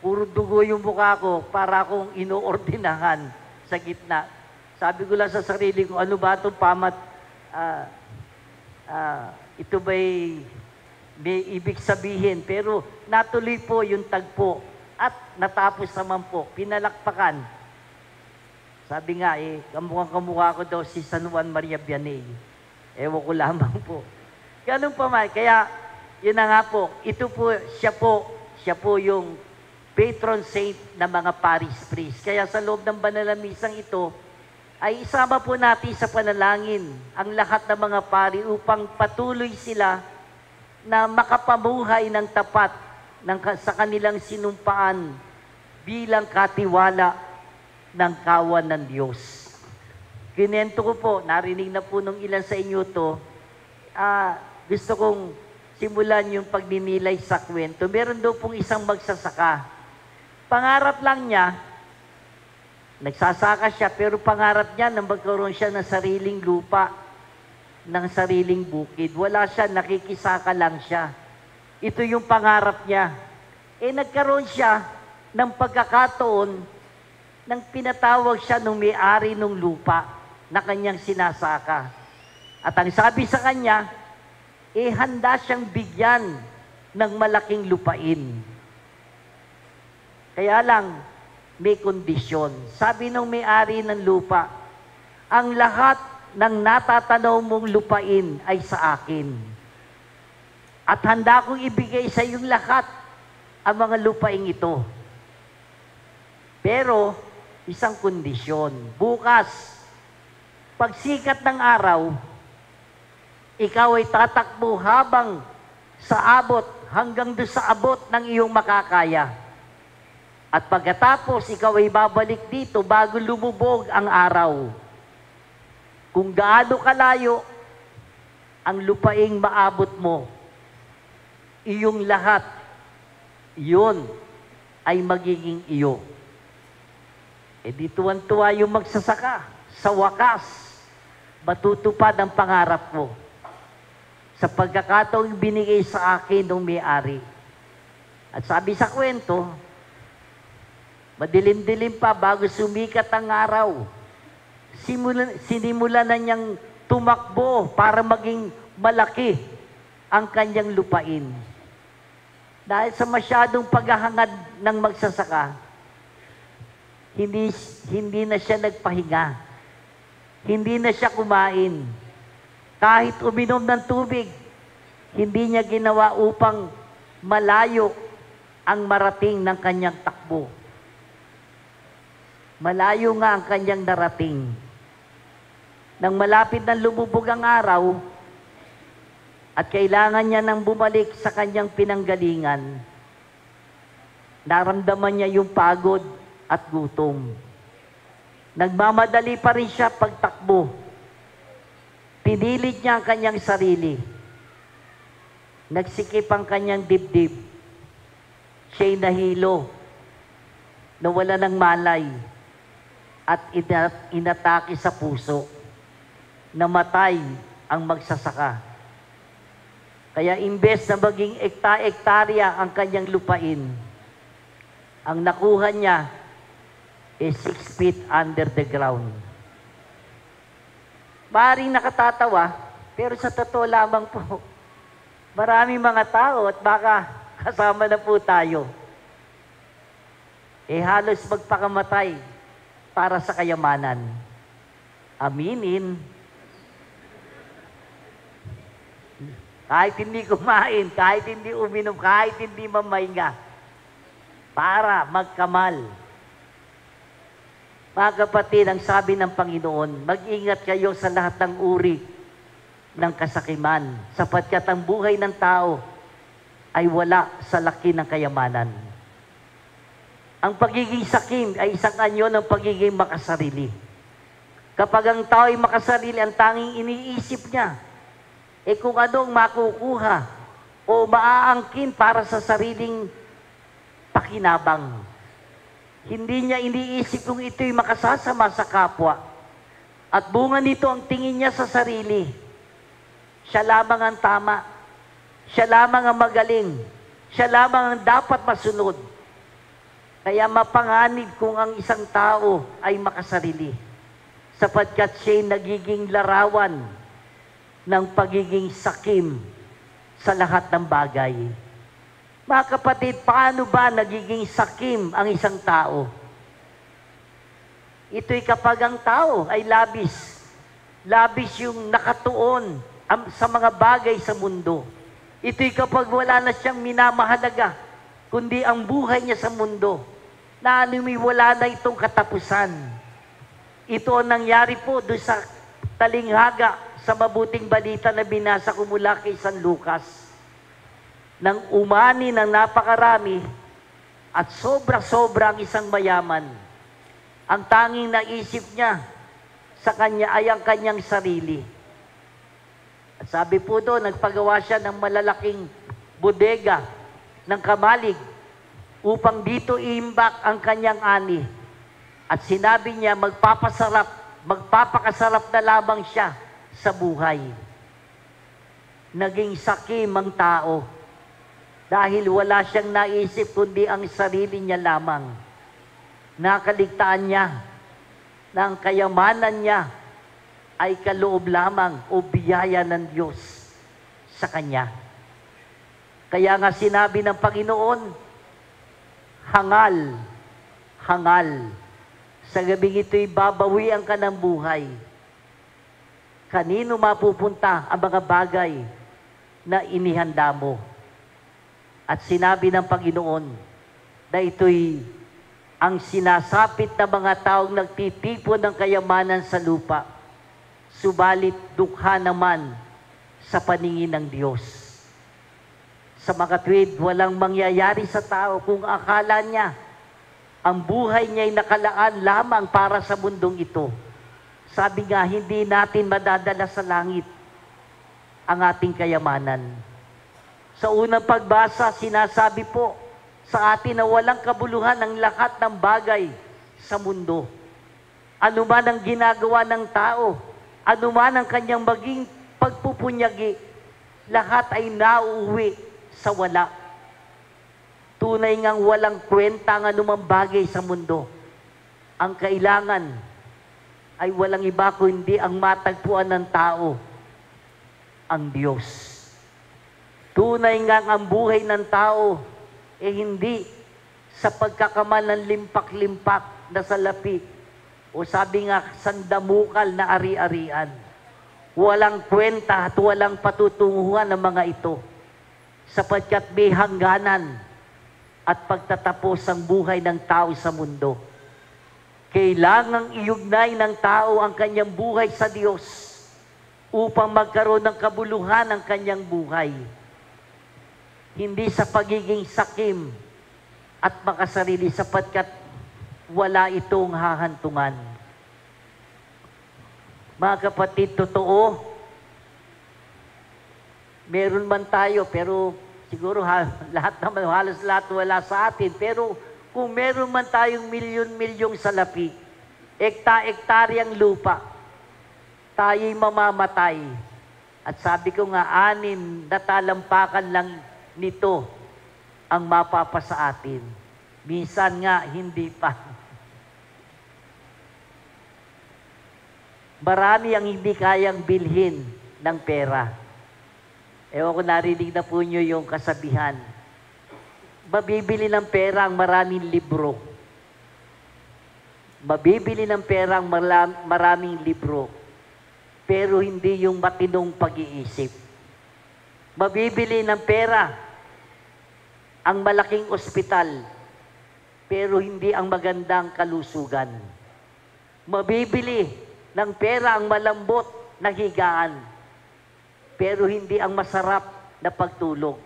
puro dugo yung mukha ko, para akong inoordinahan sa gitna. Sabi ko lang sa sarili ko, ano ba itong pamat? Ito ba'y may ibig sabihin? Pero natuloy po yung tagpo. At natapos naman po, pinalakpakan. Sabi nga kamukha ko daw si San Juan Maria Vianney. Ewan ko lamang po. Ganun pa man. Kaya, yun na nga po, siya po yung patron saint ng mga parish priest. Kaya sa loob ng banal na misang ito, ay isama po natin sa panalangin ang lahat ng mga pari upang patuloy sila na makapamuhay ng tapat sa kanilang sinumpaan bilang katiwala ng kawan ng Diyos. Kinento ko po, narinig na po nung ilan sa inyo to, gusto kong simulan yung pagninilay sa kwento. Meron daw pong isang magsasaka. Pangarap lang niya, nagsasaka siya, pero pangarap niya na magkaroon siya ng sariling lupa, ng sariling bukid. Wala siya, nakikisaka lang siya. Ito yung pangarap niya. Nagkaroon siya ng pagkakataon nang pinatawag siya nung may-ari ng lupa na kanyang sinasaka. At ang sabi sa kanya, handa siyang bigyan ng malaking lupain. Kaya lang, may kondisyon. Sabi nung may-ari ng lupa, ang lahat ng natatanaw mong lupain ay sa akin. At handa kong ibigay sa iyong lahat ang mga lupaing ito. Pero, isang kondisyon. Bukas, pagsikat ng araw, ikaw ay tatakbo habang sa abot, hanggang doon sa abot ng iyong makakaya. At pagkatapos, ikaw ay babalik dito bago lumubog ang araw. Kung gaano kalayo ang lupaing maabot mo, iyong lahat, iyon ay magiging iyo. Di tuwan-tuwa yung magsasaka. Sa wakas, matutupad ang pangarap mo. Sa pagkakataong binigay sa akin ng may-ari. At sabi sa kwento, madilim-dilim pa bago sumikat ang araw, sinimula na niyang tumakbo para maging malaki ang kanyang lupain. Dahil sa masyadong paghahangad ng magsasaka, hindi na siya nagpahinga. Hindi na siya kumain. Kahit uminom ng tubig, hindi niya ginawa upang malayo ang marating ng kanyang takbo. Malayo nga ang kanyang narating. Nang malapit na lumubog ang araw, at kailangan niya nang bumalik sa kanyang pinanggalingan, naramdaman niya yung pagod at gutom. Nagmamadali pa rin siya pagtakbo. Pinilit niya ang kanyang sarili. Nagsikip ang kanyang dibdib. Siya'y nahilo, nawala ng malay, at inatake sa puso. Namatay ang magsasaka. Kaya imbes na maging ektarya ang kanyang lupain, ang nakuha niya is 6 feet under the ground. Maring nakatatawa, Pero sa totoo lamang po, maraming mga tao at baka kasama na po tayo. Halos magpakamatay para sa kayamanan. Aminin. Kahit hindi kumain, kahit hindi uminom, kahit hindi mamahinga, para magkamal. Mga kapatid, ang sabi ng Panginoon, mag-ingat kayo sa lahat ng uri ng kasakiman, sapagkat ang buhay ng tao ay wala sa laki ng kayamanan. Ang pagiging sakim ay isang anyo ng pagiging makasarili. Kapag ang tao ay makasarili, ang tanging iniisip niya, kung anong makukuha o maaangkin para sa sariling pakinabang. Hindi niya iniisip kung ito'y makasasama sa kapwa. At bunga nito ang tingin niya sa sarili. Siya lamang ang tama. Siya lamang ang magaling. Siya lamang ang dapat masunod. Kaya mapanganib kung ang isang tao ay makasarili, sapagkat siya'y nagiging larawan ng pagiging sakim sa lahat ng bagay. Mga kapatid, paano ba nagiging sakim ang isang tao? Ito'y kapag ang tao ay labis. Labis yung nakatuon sa mga bagay sa mundo. Ito'y kapag wala na siyang minamahalaga, kundi ang buhay niya sa mundo, na wala na itong katapusan. Ito ang nangyari po doon sa talinghaga sa mabuting balita na binasa ko mula kay San Lucas. Nang umani ng napakarami at sobra-sobra ang isang mayaman, ang tanging naisip niya sa kanya ay ang kanyang sarili. At sabi po doon, nagpagawa siya ng malalaking bodega ng kamalig upang dito iimbak ang kanyang ani. At sinabi niya, magpapakasarap na lamang siya sa buhay. Naging sakim ang tao dahil wala siyang naisip kundi ang sarili niya lamang. Nakaligtaan niya na ang kayamanan niya ay kaloob lamang o biyaya ng Diyos sa kanya. Kaya nga sinabi ng Panginoon, hangal, hangal. Sa gabing ito'y babawian ka ng buhay. Kanino mapupunta ang mga bagay na inihanda mo? At sinabi ng Panginoon na ito'y ang sinasapit na mga taong nagtitipon ng kayamanan sa lupa, subalit dukha naman sa paningin ng Diyos. Sa makatwid, walang mangyayari sa tao kung akala niya ang buhay niya ay nakalaan lamang para sa mundong ito. Sabi nga, hindi natin madadala sa langit ang ating kayamanan. Sa unang pagbasa, sinasabi po sa atin na walang kabuluhan ang lahat ng bagay sa mundo. Ano man ang ginagawa ng tao, ano man ang kanyang maging pagpupunyagi, lahat ay nauuwi sa wala. Tunay ngang walang kwenta ang anumang bagay sa mundo. Ang kailangan ay walang iba kundi ang matagpuan ng tao, ang Diyos. Tunay ngang ang buhay ng tao hindi sa pagkakamal ng limpak-limpak na salapi o sabi nga sandamukal na ari-arian. Walang kwenta at walang patutunguhan ng mga ito, sapagkat may hangganan at pagtatapos ang buhay ng tao sa mundo. Kailangang iugnay ng tao ang kanyang buhay sa Diyos upang magkaroon ng kabuluhan ang kanyang buhay. Hindi sa pagiging sakim at makasarili, sapagkat wala itong hahantungan. Mga kapatid, totoo, meron man tayo, pero siguro lahat naman, halos lahat wala sa atin. Pero kung meron man tayong milyon-milyong salapi, ekta-ektaryang lupa, tayo'y mamamatay. At sabi ko nga, 6 na talampakan lang nito ang mapapasa atin. Minsan nga, hindi pa. Marami ang hindi kayang bilhin ng pera. Ewan ko narinig na po nyo yung kasabihan. Mabibili ng pera ang maraming libro. Mabibili ng pera ang maraming libro, pero hindi yung matinong pag-iisip. Mabibili ng pera ang malaking ospital, pero hindi ang magandang kalusugan. Mabibili ng pera ang malambot na higaan, pero hindi ang masarap na pagtulog.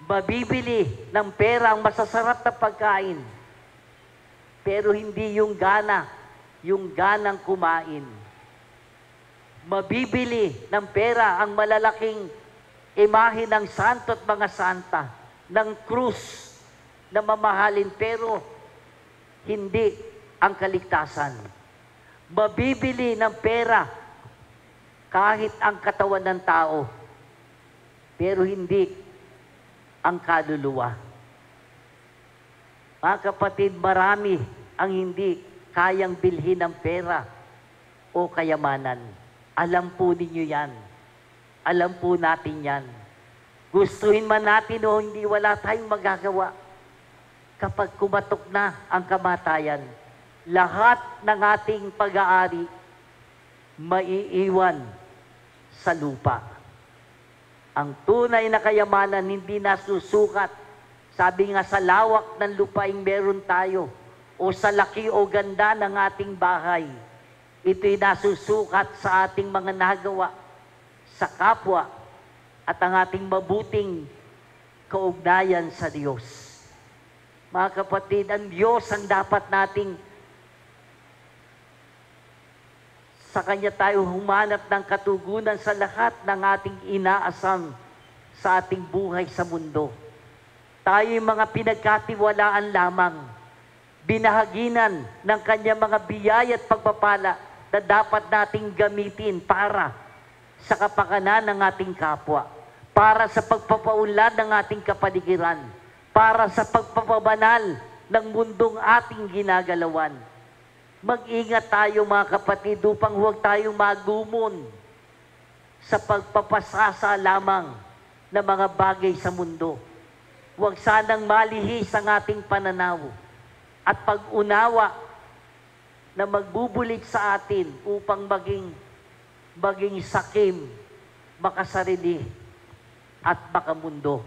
Mabibili ng pera ang masasarap na pagkain, pero hindi yung ganang kumain. Mabibili ng pera ang malalaking imahe ng santo at mga santa, ng krus na mamahalin, pero hindi ang kaligtasan. Mabibili ng pera kahit ang katawan ng tao, pero hindi ang kaluluwa. Mga kapatid, marami ang hindi kayang bilhin ng pera o kayamanan. Alam po ninyo yan. Alam po natin yan. Gustuhin man natin o hindi, wala tayong magagawa. Kapag kumatok na ang kamatayan, lahat ng ating pag-aari maiiwan sa lupa. Ang tunay na kayamanan hindi nasusukat. Sabi nga, sa lawak ng lupaing meron tayo o sa laki o ganda ng ating bahay. Ito'y nasusukat sa ating mga nagawa sa kapwa at ang ating mabuting kaugnayan sa Diyos. Mga kapatid, ang Diyos ang dapat nating sa Kanya tayo humanap ng katugunan sa lahat ng ating inaasam sa ating buhay sa mundo. Tayo'y mga pinagkatiwalaan lamang, binahaginan ng Kanya mga biyaya at pagpapala na dapat nating gamitin para sa kapakanan ng ating kapwa, para sa pagpapaunlad ng ating kapaligiran, para sa pagpapabanal ng mundong ating ginagalawan. Mag-ingat tayo mga kapatid upang huwag tayong magumon sa pagpapasasa lamang ng mga bagay sa mundo. Huwag sanang malihis ang ating pananaw at pag-unawa na magbubulit sa atin upang maging sakim, makasarili at makamundo.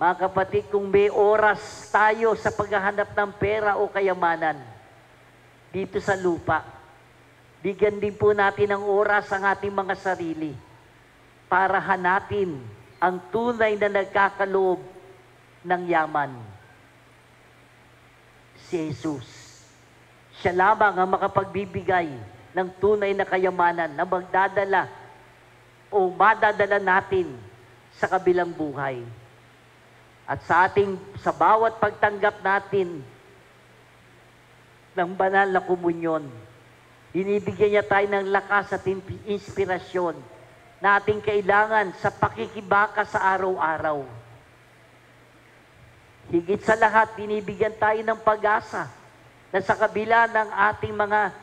Mga kapatid, kung may oras tayo sa paghahanap ng pera o kayamanan dito sa lupa, bigyan din po natin ng oras ang ating mga sarili para hanapin ang tunay na nagkakaloob ng yaman. Si Jesus. Siya lamang ang makapagbibigay ng tunay na kayamanan na magdadala o madadala natin sa kabilang buhay. At sa bawat pagtanggap natin ng banal na komunyon, binibigyan niya tayo ng lakas at inspirasyon na ating kailangan sa pakikibaka sa araw-araw. Higit sa lahat, binibigyan tayo ng pag-asa na sa kabila ng ating mga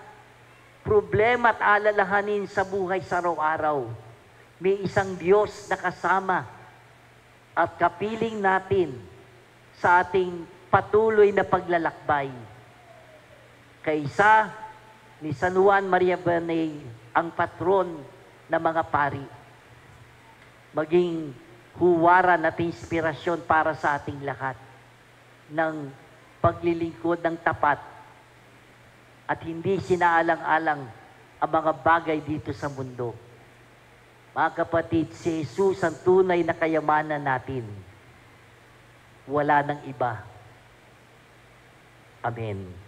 problema at alalahanin sa buhay sa araw-araw, may isang Diyos na kasama at kapiling natin sa ating patuloy na paglalakbay. Kaisa ni San Juan Maria Vianney, ang patron ng mga pari, maging huwaran at inspirasyon para sa ating lahat ng paglilingkod ng tapat at hindi sinaalang-alang ang mga bagay dito sa mundo. Mga kapatid, si Jesus ang tunay na kayamanan natin. Wala nang iba. Amen.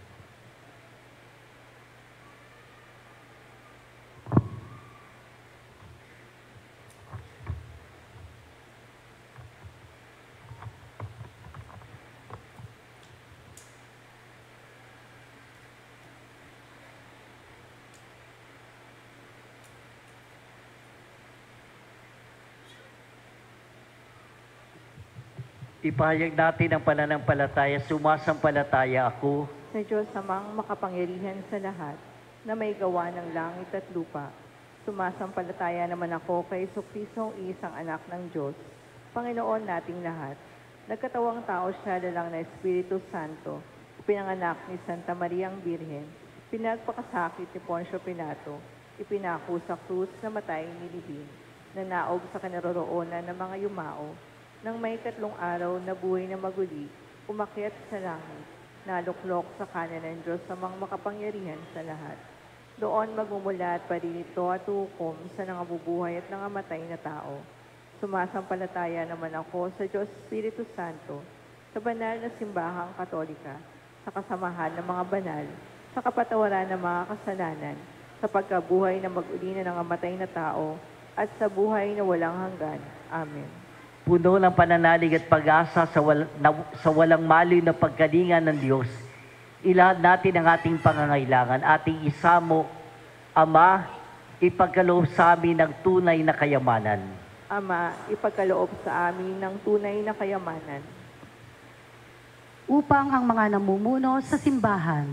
Ipahayag natin ang pananampalataya, sumasampalataya ako Sa Diyos namang makapangyarihan sa lahat, na may gawa ng langit at lupa, Sumasampalataya naman ako kay Jesucristo, isang anak ng Diyos, Panginoon nating lahat. Nagkatawang tao siya lalang na Espiritu Santo, pinanganak ni Santa Maria ang Birhen, pinagpakasakit ni Poncio Pilato, ipinako sa krus na matay nilibing, nanaog sa kanaroroonan ng mga yumao, nang may 3 araw na buhay na maguli, umakyat sa langit, naluklok sa kanan ng Diyos sa mga makapangyarihan sa lahat. Doon magmumula at paririto at hukom sa nangabubuhay at nangamatay na tao. Sumasampalataya naman ako sa Diyos Espiritu Santo, sa banal na simbahang katolika, sa kasamahan ng mga banal, sa kapatawaran ng mga kasalanan, sa pagkabuhay na mag-uli na nangamatay na tao, at sa buhay na walang hanggan. Amen. Puno ng pananalig at pag-asa sa walang maliw na pagkalinga ng Diyos, ilahad natin ang ating pangangailangan, ating isamo, Ama, ipagkaloob sa amin ng tunay na kayamanan. Ama, ipagkaloob sa amin ng tunay na kayamanan. Upang ang mga namumuno sa simbahan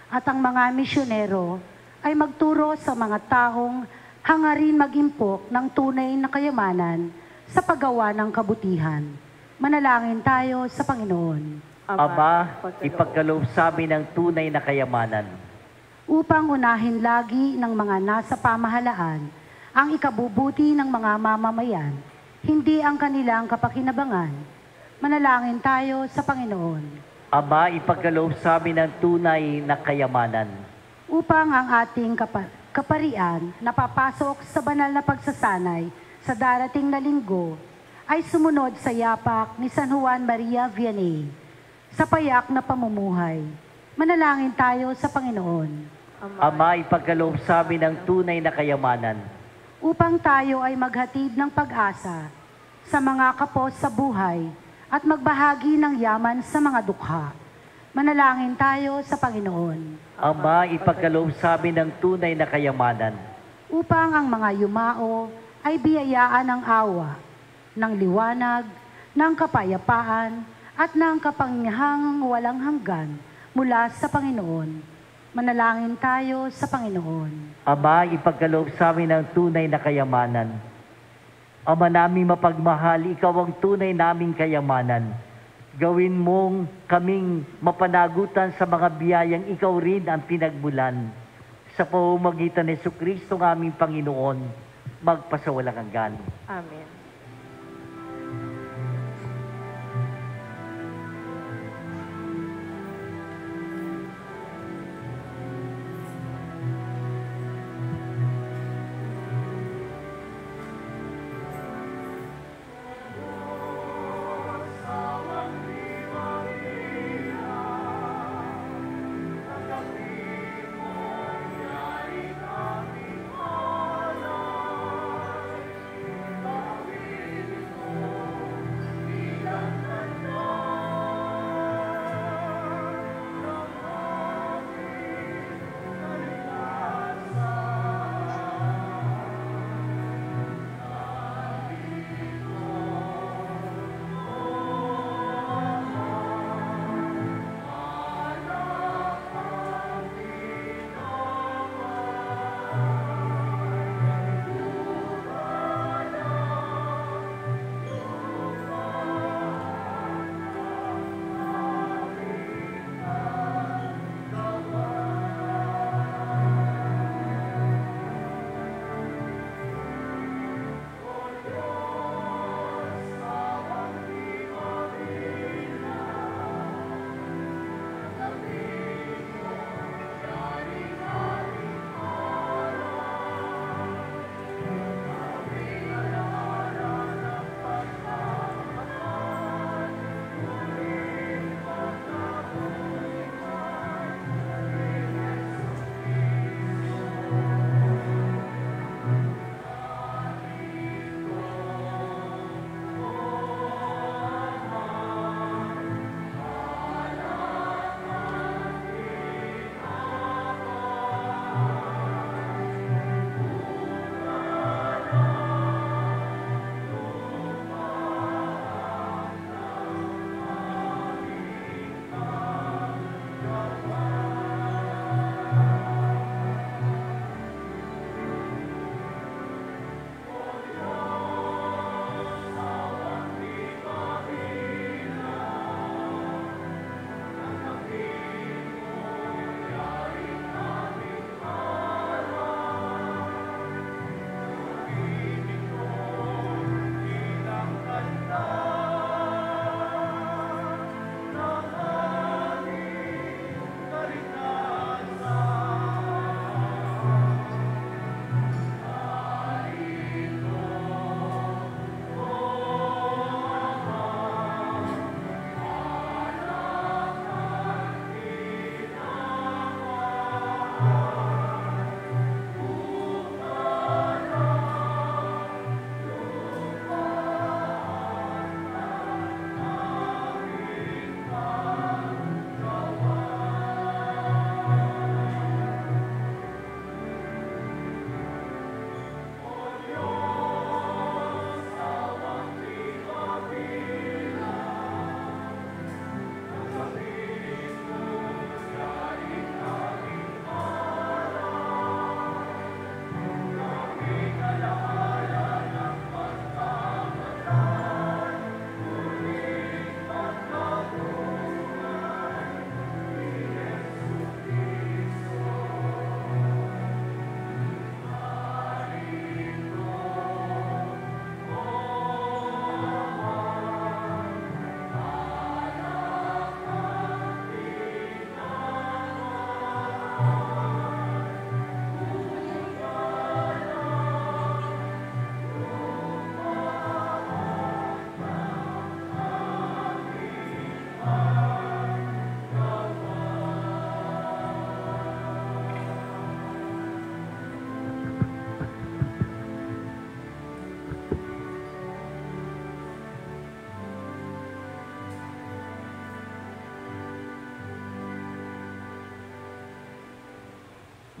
at ang mga misyonero ay magturo sa mga taong hangarin mag-impok ng tunay na kayamanan sa paggawa ng kabutihan. Manalangin tayo sa Panginoon. Ama, ipagkaloob sa amin ng tunay na kayamanan. Upang unahin lagi ng mga nasa pamahalaan ang ikabubuti ng mga mamamayan, hindi ang kanilang kapakinabangan. Manalangin tayo sa Panginoon. Ama, ipagkaloob sa amin ng tunay na kayamanan. Upang ang ating kaparian na papasok sa banal na pagsasanay sa darating na linggo ay sumunod sa yapak ni San Juan Maria Vianney sa payak na pamumuhay. Manalangin tayo sa Panginoon. Ama, ipagkaloob sa amin ng tunay na kayamanan. Upang tayo ay maghatid ng pag-asa sa mga kapos sa buhay at magbahagi ng yaman sa mga dukha. Manalangin tayo sa Panginoon. Ama, ipagkaloob sa amin ng tunay na kayamanan. Upang ang mga yumao ay biyayaan ng awa, ng liwanag, ng kapayapaan, at ng kapangyahang walang hanggan mula sa Panginoon. Manalangin tayo sa Panginoon. Ama, ipagkaloob sa amin ng tunay na kayamanan. Ama naming mapagmahal, ikaw ang tunay naming kayamanan. Gawin mong kaming mapanagutan sa mga biyayang ikaw rin ang pinagmulan. Sa pamamagitan ni Jesucristo ng aming Panginoon, magpasawalang hanggan. Amen.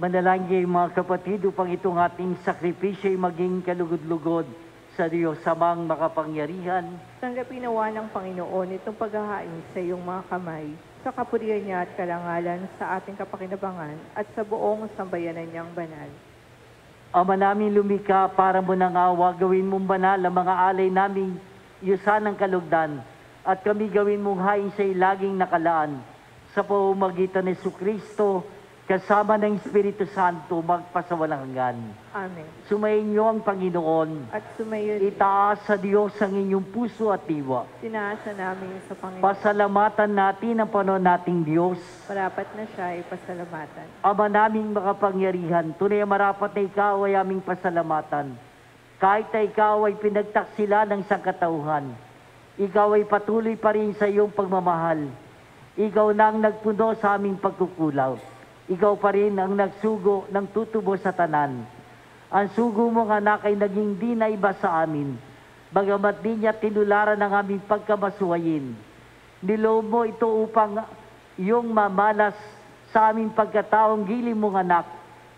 Manalangin kayo mga kapatid upang itong ating sakripisyo ay maging kalugod-lugod sa Diyos samang makapangyarihan. Tanggapin nawa ng Panginoon itong paghahain sa iyong mga kamay, sa kapurihan niya at karangalan sa ating kapakinabangan at sa buong sambayanan niyang banal. Ama namin lumika, para mo ng awa, gawin mong banal ang mga alay naming yusan ng kalugdan, at kami gawin mong hain sa laging nakalaan. Sa pamamagitan ni Jesucristo, kasama ng Espiritu Santo, magpasawalang hanggan. Amen. Sumayin niyo ang Panginoon. At sumayon, Itaas sa Diyos ang inyong puso at diwa. tinaasa namin sa Panginoon. Pasalamatan natin ang Panginoon nating Diyos. Marapat na siya ay pasalamatan. Ama naming makapangyarihan, tunay marapat na ikaw ay aming pasalamatan. Kahit na ikaw ay pinagtaksila ng sangkatauhan, ikaw ay patuloy pa rin sa iyong pagmamahal. Ikaw na ang nagpuno sa aming pagkukulaw. Ikaw pa rin ang nagsugo ng tutubo sa tanan. Ang sugo mong anak ay naging di na iba sa amin, bagamat di niya tinularan ang aming pagkamasuwayin. Niloob mo ito upang iyong mamalas sa aming pagkataong giling mong anak,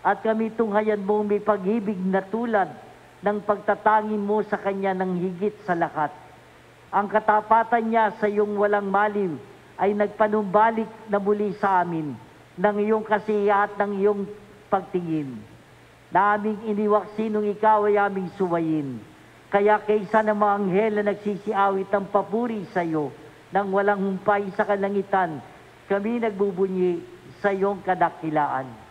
at kami tunghayan mong may pag-ibig na tulad ng pagtatangin mo sa kanya ng higit sa lahat. Ang katapatan niya sa iyong walang malim ay nagpanumbalik na muli sa amin ng iyong kasiya at ng iyong pagtingin. Na aming iniwak sinong ikaw ay aming suwayin. Kaya kaysa ng mga anghel na nagsisiawit ang papuri sa iyo nang walang humpay sa kalangitan, kami nagbubunyi sa iyong kadakilaan.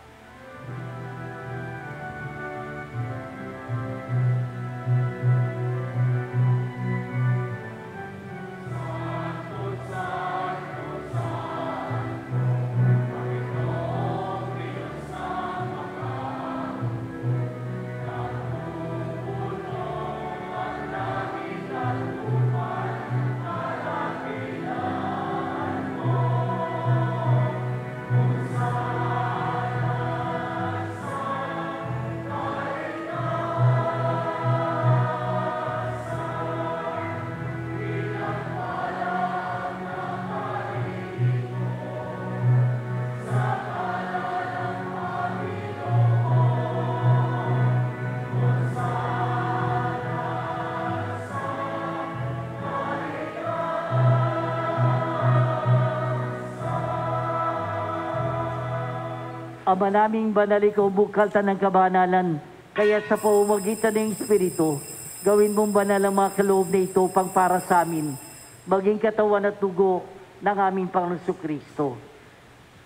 Ama naming banal, ikaw bukal ng kabanalan, kaya sa pamamagitan ng Espiritu, gawin mong banal ang mga kaloob na ito pang para sa amin, maging katawan at dugo ng aming Panginoon Jesucristo.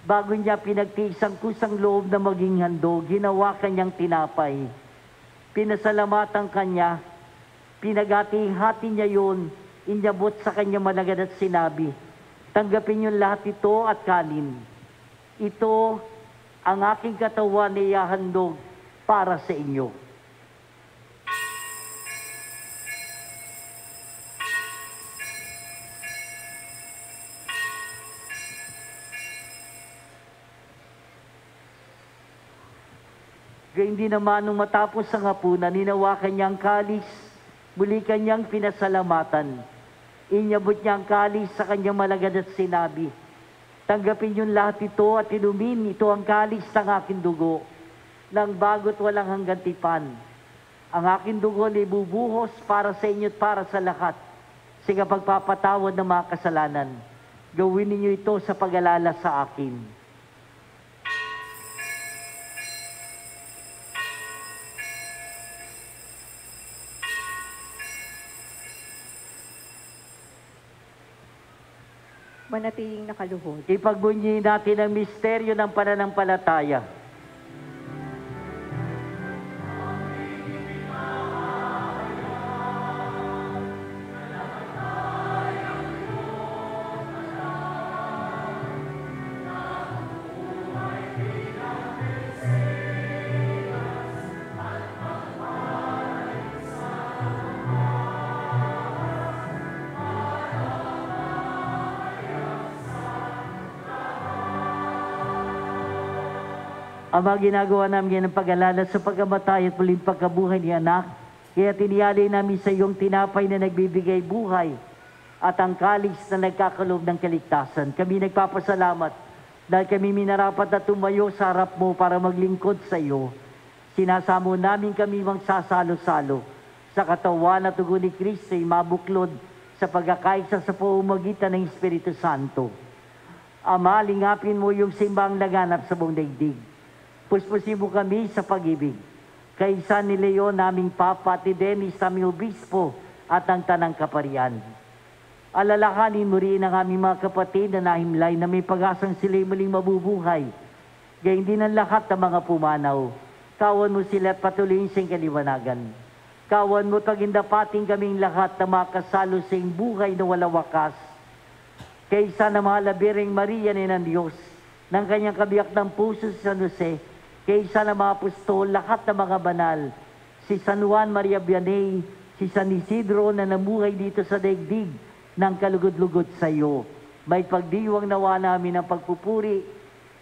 Bago niya pinagtiis ang kusang loob na maging handog, ginawa kanyang tinapay. Pinasalamatan kanya, pinagati-hati niya yun, inyabot sa kanya malagad at sinabi, tanggapin niyo lahat ito at kanin. Ito ang aking katawan na ihahandog para sa inyo. Gayun din naman nung matapos ang hapunan, ninawakan niya ang kalis, muli kanyang pinasalamatan. Inyabot niya ang kalis sa kanyang malagad at sinabi, tanggapin niyo lahat ito at inumin, ito ang kalis ng aking dugo, ng bago't walang hanggang tipan. Ang aking dugo ay bubuhos para sa inyo at para sa lahat, sa pagpapatawad ng mga kasalanan. Gawin ninyo ito sa pag-alala sa akin. Manatiling nakaluhod. Ipagbunyi natin ang misteryo ng pananampalataya. Ama, ginagawa namin yan ng pag-alala sa pagkamatay at muling pagkabuhay ni anak. Kaya tiniyali namin sa iyong tinapay na nagbibigay buhay at ang kalis na nagkakalob ng kaligtasan. Kami nagpapasalamat Dahil kami minarapat na tumayo sa harap mo para maglingkod sa iyo, sinasamo namin kami magsasalo-salo sa katawan at dugo ni Kristo ay mabuklod sa pagkakaisa sa pamamagitan ng Espiritu Santo. Ama, lingapin mo yung simbang laganap sa buong daigdig. Puspusin mo kami sa pag-ibig. Kaisa ni Leon, naming Papa, at ni Dennis, naming Obispo, at ang Tanang Kaparian. Alalahanin mo rin ang aming mga kapatid na nahimlay na may pag-asang sila'y muling mabubuhay. Gayun din ang lahat ng mga pumanaw. Kawan mo sila at patuloyin sa kaliwanagan. Kawan mo pagindapating kaming lahat na makasalo sa iyong buhay na walang wakas. Kaysa na mga labiring Maria ni ng Diyos, ng kanyang kabiyak ng puso si San Jose, kaysa na mga apostol, lahat ng mga banal, si San Juan Maria Vianney, si San Isidro na namuhay dito sa daigdig, ng kalugod-lugod sa iyo. May pagdiwang nawa namin ang pagpupuri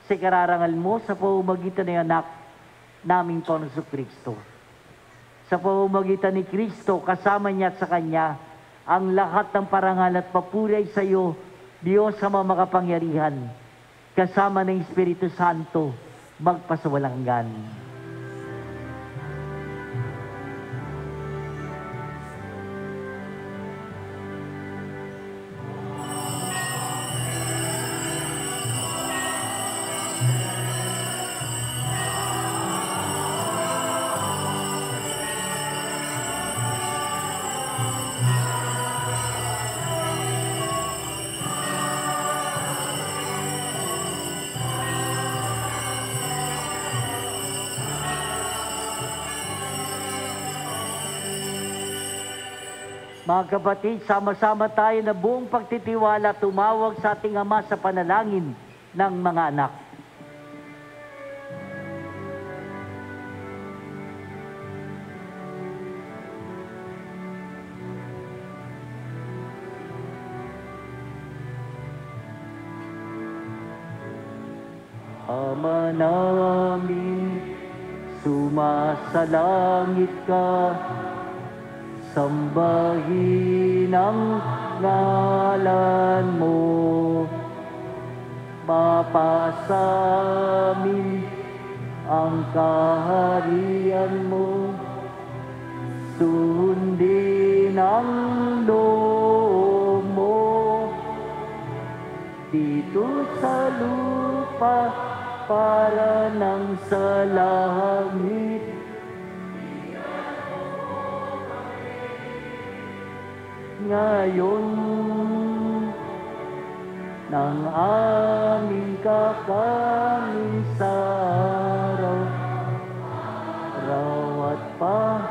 sa kararangal mo sa pamamagitan ng anak naming Panginoong Kristo. Sa pamamagitan ni Kristo, kasama niya at sa Kanya, ang lahat ng parangal at papuri ay sa iyo, Diyos sa mga makapangyarihan, kasama ng Espiritu Santo, magpasawalang hanggan. Mga kapatid, sama-sama tayo na buong pagtitiwala tumawag sa ating Ama sa panalangin ng mga anak. Ama namin, sumasalangit ka, sambahin ang ngalan mo, mapasamin ang kaharian mo, sundin ang loob mo, dito sa lupa para nang sa langit. Ngayon, ng aming kakanin sa araw, rawat pa,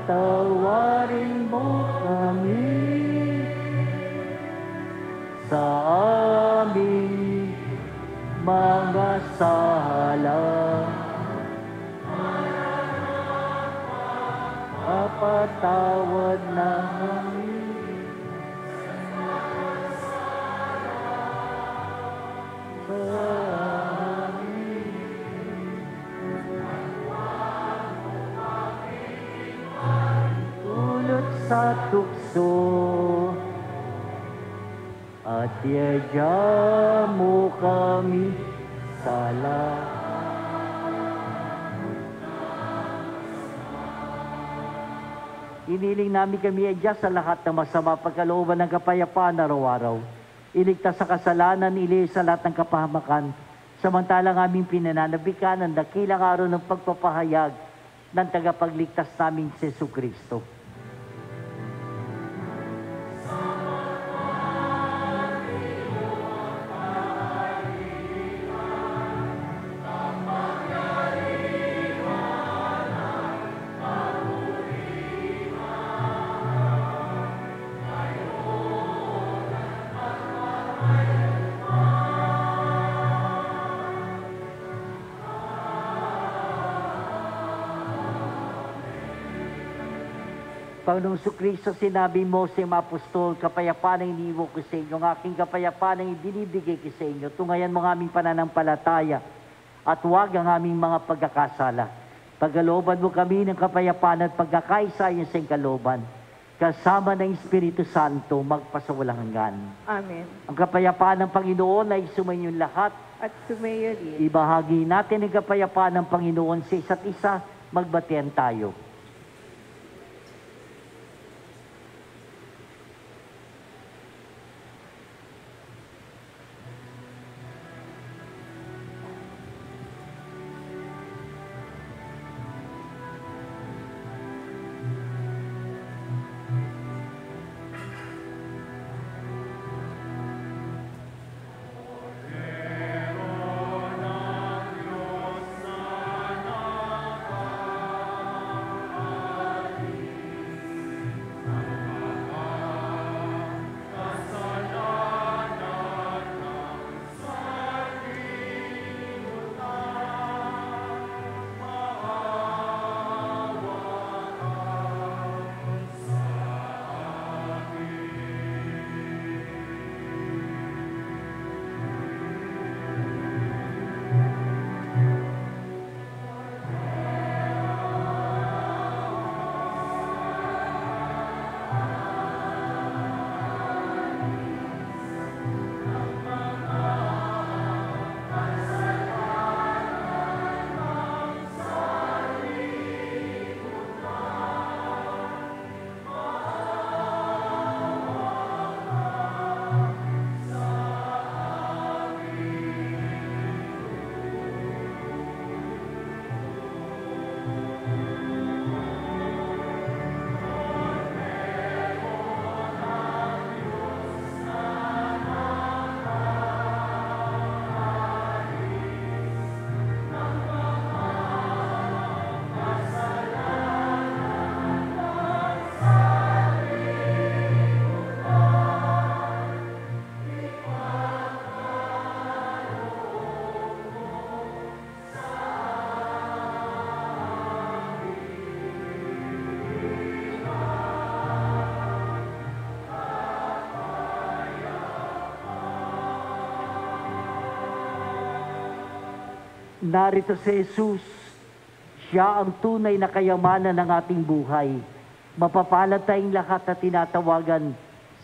tawarin mo kami sa aming mga sala. Papatawad namin ulot sa tukso at yaya mo kami sala. Iniling namin kami adya sa lahat ng masama pagkalooban ng kapayapaan araw-araw. Iligtas sa kasalanan, iligtas sa lahat ng kapahamakan, samantalang aming pinananabikan ang dakilang araw ng pagpapahayag ng tagapagligtas naming si Jesucristo. Panginoong Kristo, sinabi mo sa mga apostol, kapayapaan ang iniwo ko sa inyo, ang aking kapayapaan ang ibinibigay ko sa inyo. Tungayan mo ang aming pananampalataya at huwag ang aming mga pagkakasala. Pagkalooban mo kami ng kapayapaan at pagkakaisa sa iyong kalooban. kasama ng Espiritu Santo, magpasawalang hanggan. Amen. Ang kapayapaan ng Panginoon ay sumainyo lahat. At sumayo rin. Ibahagi natin ang kapayapaan ng Panginoon sa isa't isa, magbatian tayo. Narito si Jesus, siya ang tunay na kayamanan ng ating buhay. Mapapalad tayong lahat na tinatawagan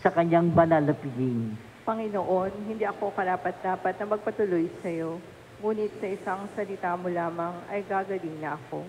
sa kanyang banal na piling. Panginoon, hindi ako karapat-dapat na magpatuloy sa iyo, ngunit sa isang salita mo lamang ay gagaling na ako.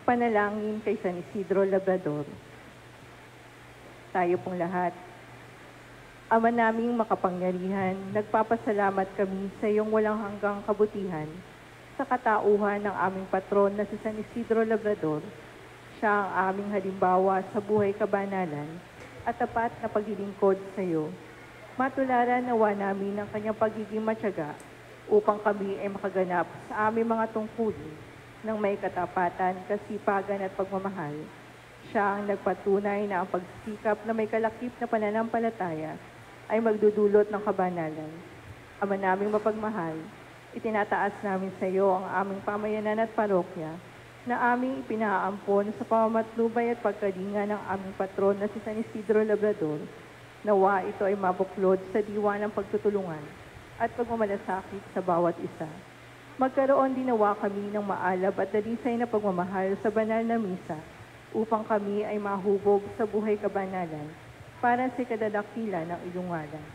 Panalangin kay San Isidro Labrador. Tayo pong lahat. Ama naming makapangyarihan, nagpapasalamat kami sa iyong walang hanggang kabutihan sa katauhan ng aming patron na si San Isidro Labrador. Siya ang aming halimbawa sa buhay kabanalan at tapat na paglilingkod sa iyo. Matularan nawa namin ang kanyang pagiging matyaga upang kami ay makaganap sa aming mga tungkulin ng may katapatan, kasipagan at pagmamahal. Siya ang nagpatunay na ang pagsikap na may kalakip na pananampalataya ay magdudulot ng kabanalan. Ama naming mapagmahal, itinataas namin sa iyo ang aming pamayanan at parokya na aming ipinaampon sa pamamatnubay at pagkalinga ng aming patron na si San Isidro Labrador. Nawa ito ay mabuklod sa diwa ng pagtutulungan at pagmamalasakit sa bawat isa. Magkaroon din nawa kami ng maalab at dalisay na pagmamahal sa banal na misa upang kami ay mahubog sa buhay kabanalan para sa kadadakila ng iyong ngalan.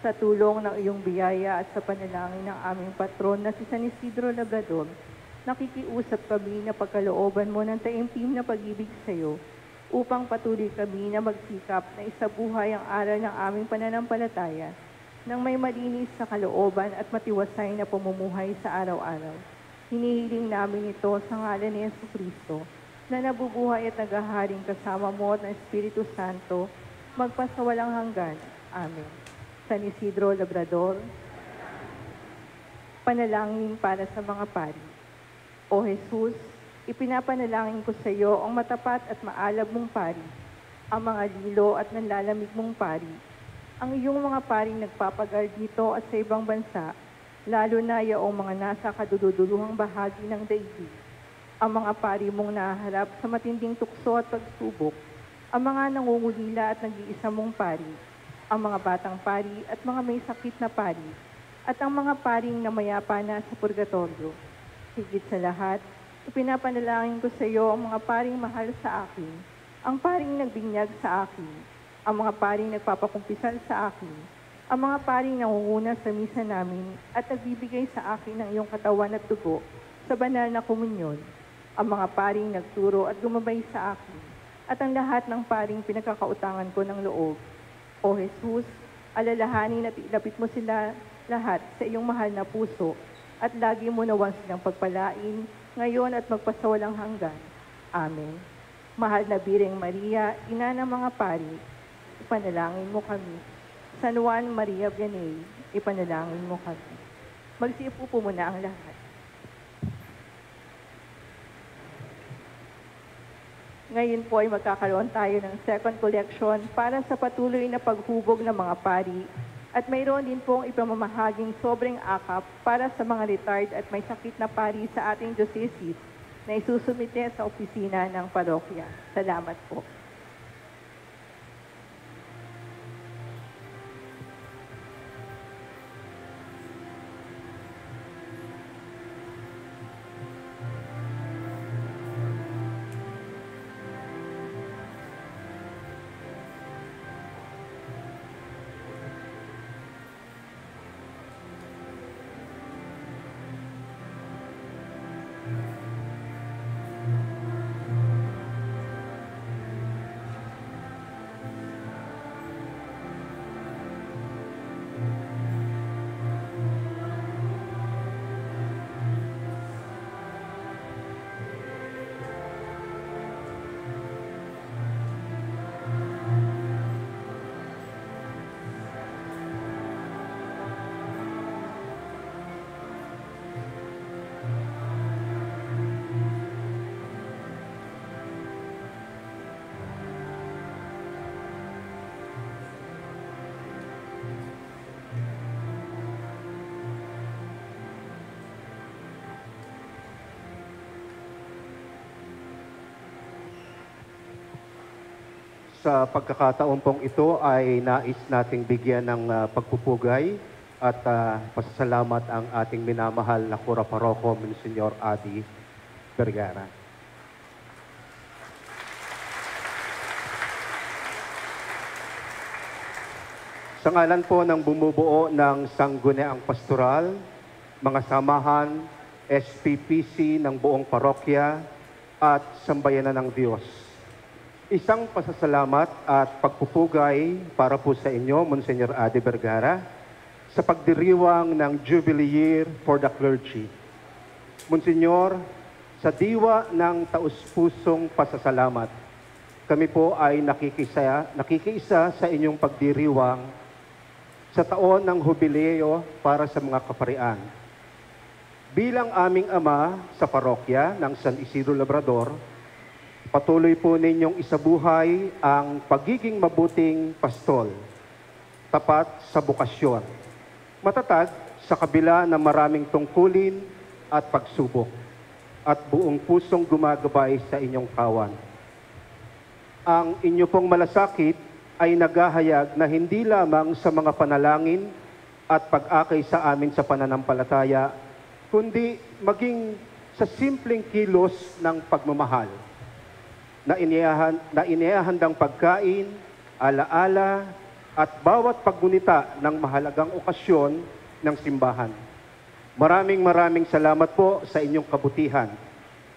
Sa tulong ng iyong biyaya at sa panalangin ng aming patron na si San Isidro Labrador, nakikiusap kami na pagkalooban mo ng taimtim na pag-ibig sa iyo upang patuloy kami na magsikap na isabuhay ang aral ng aming pananampalataya nang may malinis sa kalooban at matiwasay na pamumuhay sa araw-araw. Hinihiling namin ito sa ngalan ni Jesucristo na nabubuhay at naghaharing kasama mo at ng Espiritu Santo, magpasawalang hanggan. Amen. San Isidro Labrador, panalangin para sa mga pari. O Jesus, ipinapanalangin ko sa iyo ang matapat at maalab mong pari, ang mga lilo at nanlalamig mong pari, ang iyong mga paring nagpapagal dito at sa ibang bansa, lalo na yaong mga nasa kadududuluhang bahagi ng daigdig, ang mga pari mong naharap sa matinding tukso at pagsubok, ang mga nangungulila at nag-iisa mong pari, ang mga batang pari at mga may sakit na pari, at ang mga paring namayapa na sa purgatorio. Higit sa lahat, ipinapanalangin ko sa iyo ang mga paring mahal sa akin, ang paring nagbinyag sa akin, ang mga paring nagpapakumpisal sa akin, ang mga paring nangunguna sa misa namin at nagbibigay sa akin ng iyong katawan at dugo sa banal na komunyon, ang mga paring nagturo at gumabay sa akin, at ang lahat ng paring pinagkakautangan ko ng loob. O Jesus, alalahanin at ilapit mo sila lahat sa iyong mahal na puso at lagi mo nawan silang pagpalain ngayon at magpasawalang hanggan. Amen. Mahal na Birheng Maria, ina ng mga pari, ipanalangin mo kami. San Juan Maria Vianney, ipanalangin mo kami. Magsiupo po muna ang lahat. Ngayon po ay magkakaroon tayo ng second collection para sa patuloy na paghubog ng mga pari at mayroon din pong ipamamahaging sobrang akap para sa mga retired at may sakit na pari sa ating diocese na isusumite sa opisina ng parokya. Salamat po. Sa pagkakataon pong ito ay nais nating bigyan ng pagpupugay at pasasalamat ang ating minamahal na Kura Paroko, Monsignor Adi Vergara. Sa ngalan po ng bumubuo ng Sangguniang Pastoral, mga samahan, SPPC ng buong parokya, at sambayanan ng Diyos. Isang pasasalamat at pagpupugay para po sa inyo, Monsignor Ade Vergara, sa pagdiriwang ng Jubilee Year for the Clergy. Monsignor, sa diwa ng taus-pusong pasasalamat, kami po ay nakikiisa sa inyong pagdiriwang sa taon ng hubileo para sa mga kaparian. Bilang aming ama sa parokya ng San Isidro Labrador, patuloy po ninyong isabuhay ang pagiging mabuting pastol, tapat sa bukasyon, matatag sa kabila ng maraming tungkulin at pagsubok, at buong pusong gumagabay sa inyong kawan. Ang inyo pong malasakit ay naghahayag na hindi lamang sa mga panalangin at pag-akay sa amin sa pananampalataya, kundi maging sa simpleng kilos ng pagmamahal na inihahandang pagkain, alaala, at bawat paggunita ng mahalagang okasyon ng simbahan. Maraming salamat po sa inyong kabutihan,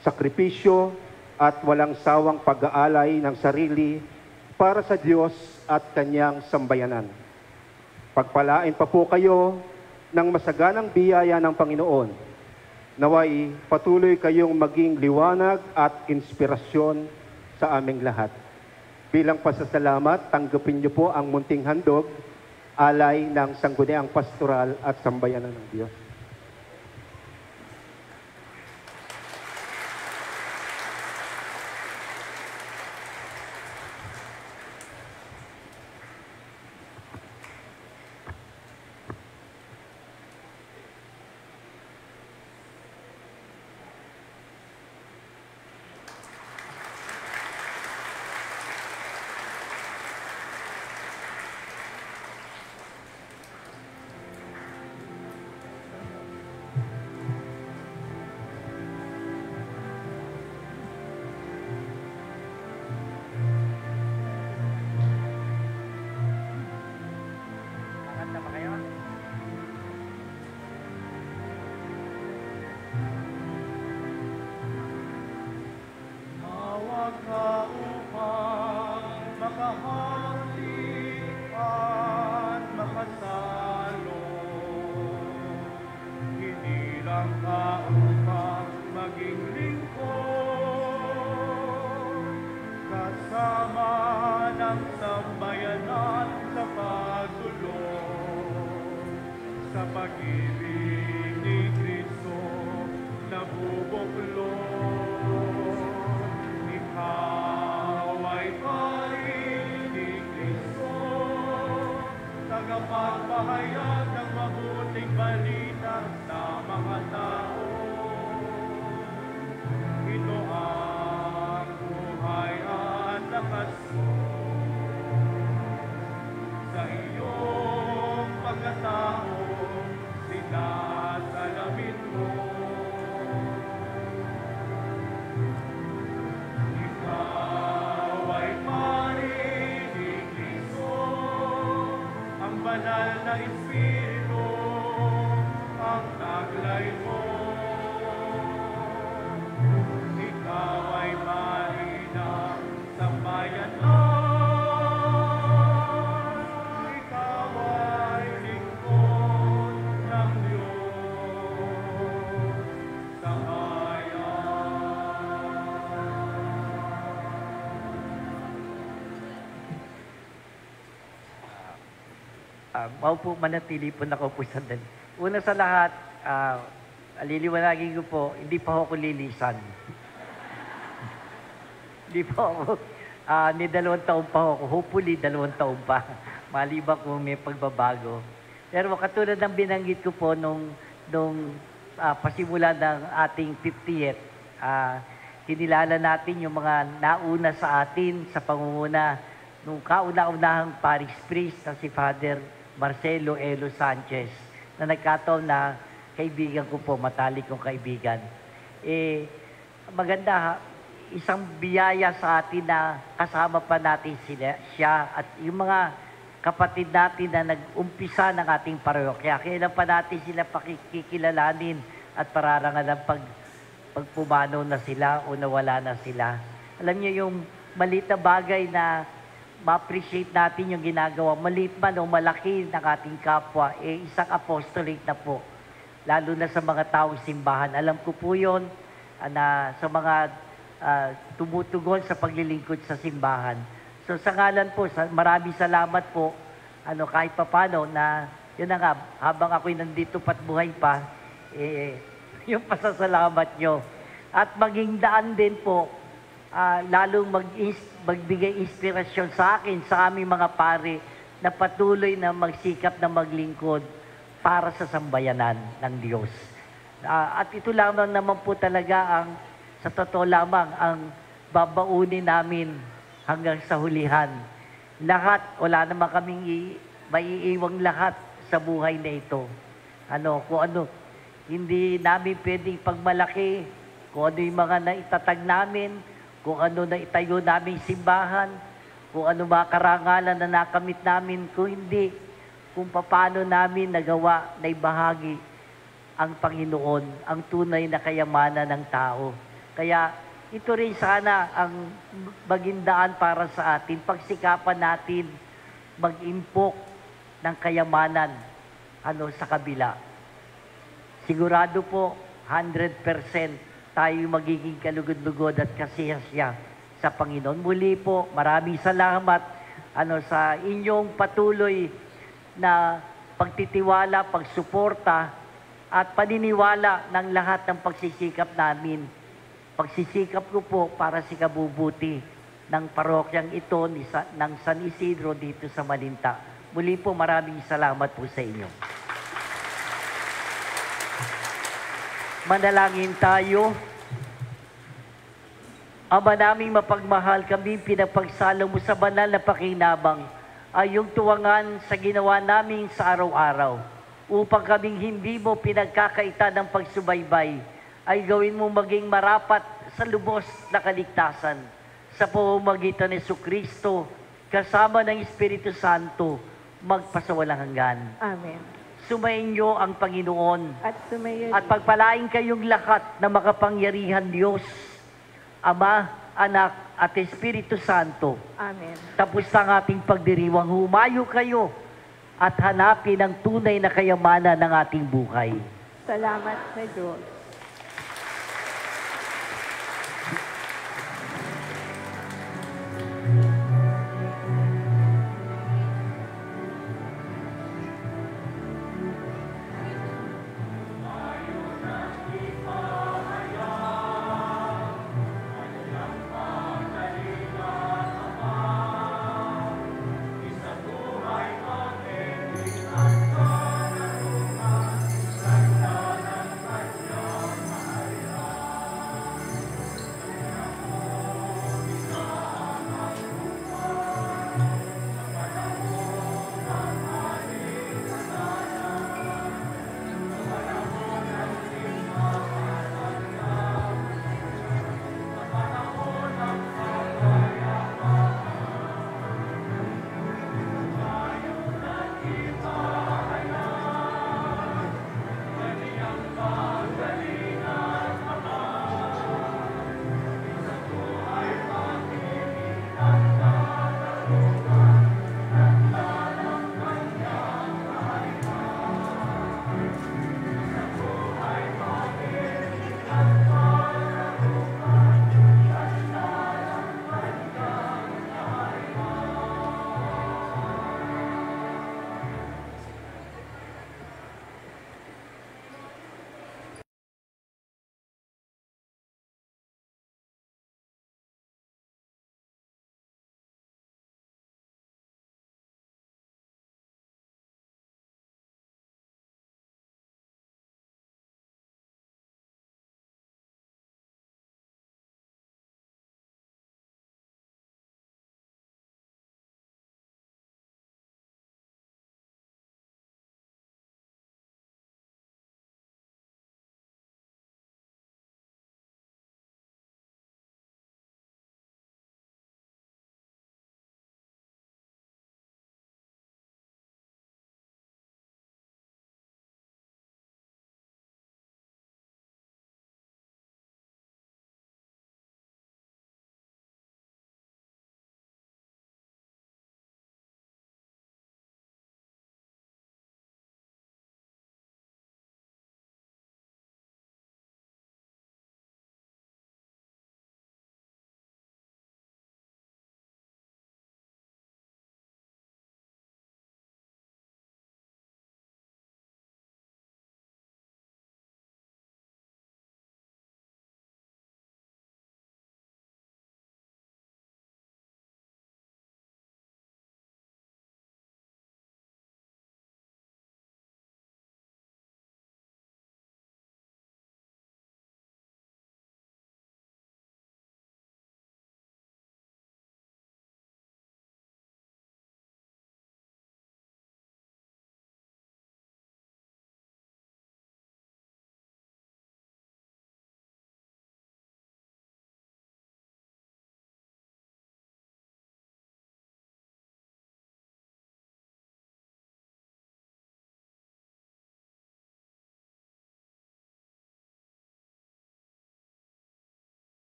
sakripisyo, at walang sawang pag-aalay ng sarili para sa Diyos at Kanyang sambayanan. Pagpalain pa po kayo ng masaganang biyaya ng Panginoon. Naway patuloy kayong maging liwanag at inspirasyon sa aming lahat. Bilang pasasalamat, tanggapin niyo po ang munting handog, alay ng Sangguniang Pastoral at Sambayanan ng Diyos. Maupo, manatili po, nakaupo sandali. Una sa lahat, aliliwanagin ko po, hindi pa ako lilisan. Hindi pa ako, ni 2 taon pa ako, hopefully 2 taon pa, maliban kung may pagbabago. Pero katulad ng binanggit ko po nung pasimula ng ating 50th, kinilala natin yung mga nauna sa atin sa pangunguna nung kauna-unahang parish priest na si Father Marcelo Elo Sanchez, na nagkataon na kaibigan ko po, matalik kong kaibigan. Maganda, isang biyaya sa atin na kasama pa natin siya at yung mga kapatid natin na nag-umpisa ng ating parokya. Kailan pa natin sila pakikilalanin at pararangan ng pag pumanaw na sila o nawala na sila. Alam niyo yung maliit na bagay na ma-appreciate natin yung ginagawa, maliit man o malaki ng ating kapwa, isang apostolate na po. Lalo na sa mga taong simbahan. Alam ko po yun na sa mga tumutugon sa paglilingkod sa simbahan. So sa ngalan po, maraming salamat po, kahit papano na, yun na nga, habang ako'y nandito pat buhay pa, yung pasasalamat nyo. At maging daan din po, lalong magbigay inspirasyon sa akin, sa aming mga pare, na patuloy na magsikap na maglingkod para sa sambayanan ng Diyos. At ito lamang naman po talaga sa totoo lamang, ang babaunin namin hanggang sa hulihan. Lahat, wala naman kaming maiiwang lahat sa buhay na ito. Hindi namin pwedeng pagmalaki, kung ano yung mga naitatag namin, kung ano na itayo naming simbahan, kung ano mga karangalan na nakamit namin, kung hindi, kung paano namin nagawa na ibahagi ang Panginoon, ang tunay na kayamanan ng tao. Kaya ito rin sana ang magindaan para sa atin, pagsikapan natin mag-impok ng kayamanan sa kabila. Sigurado po, 100% tayo magiging kalugod-lugod at kasiyasya sa Panginoon. Muli po, maraming salamat sa inyong patuloy na pagtitiwala, pagsuporta at paniniwala ng lahat ng pagsisikap namin. Pagsisikap ko po para sa kabubuti ng parokyang ito ng San Isidro dito sa Malinta. Muli po, maraming salamat po sa inyo. Manalangin tayo. Ama naming mapagmahal, kami pinapagsalo mo sa banal na pakinabang ay yung tuwangan sa ginawa namin sa araw-araw upang kaming hindi mo pinagkakaita ng pagsubaybay ay gawin mo maging marapat sa lubos na kaligtasan sa pamamagitan ni Jesucristo kasama ng Espiritu Santo magpasawalang hanggan. Amen. Sumayin niyo ang Panginoon At sumayo at pagpalain kayong lahat na makapangyarihan Diyos, Ama, Anak, at Espiritu Santo. Amen. Tapos ang ating pagdiriwang, humayo kayo at hanapin ang tunay na kayamanan ng ating buhay. Salamat sa Diyos.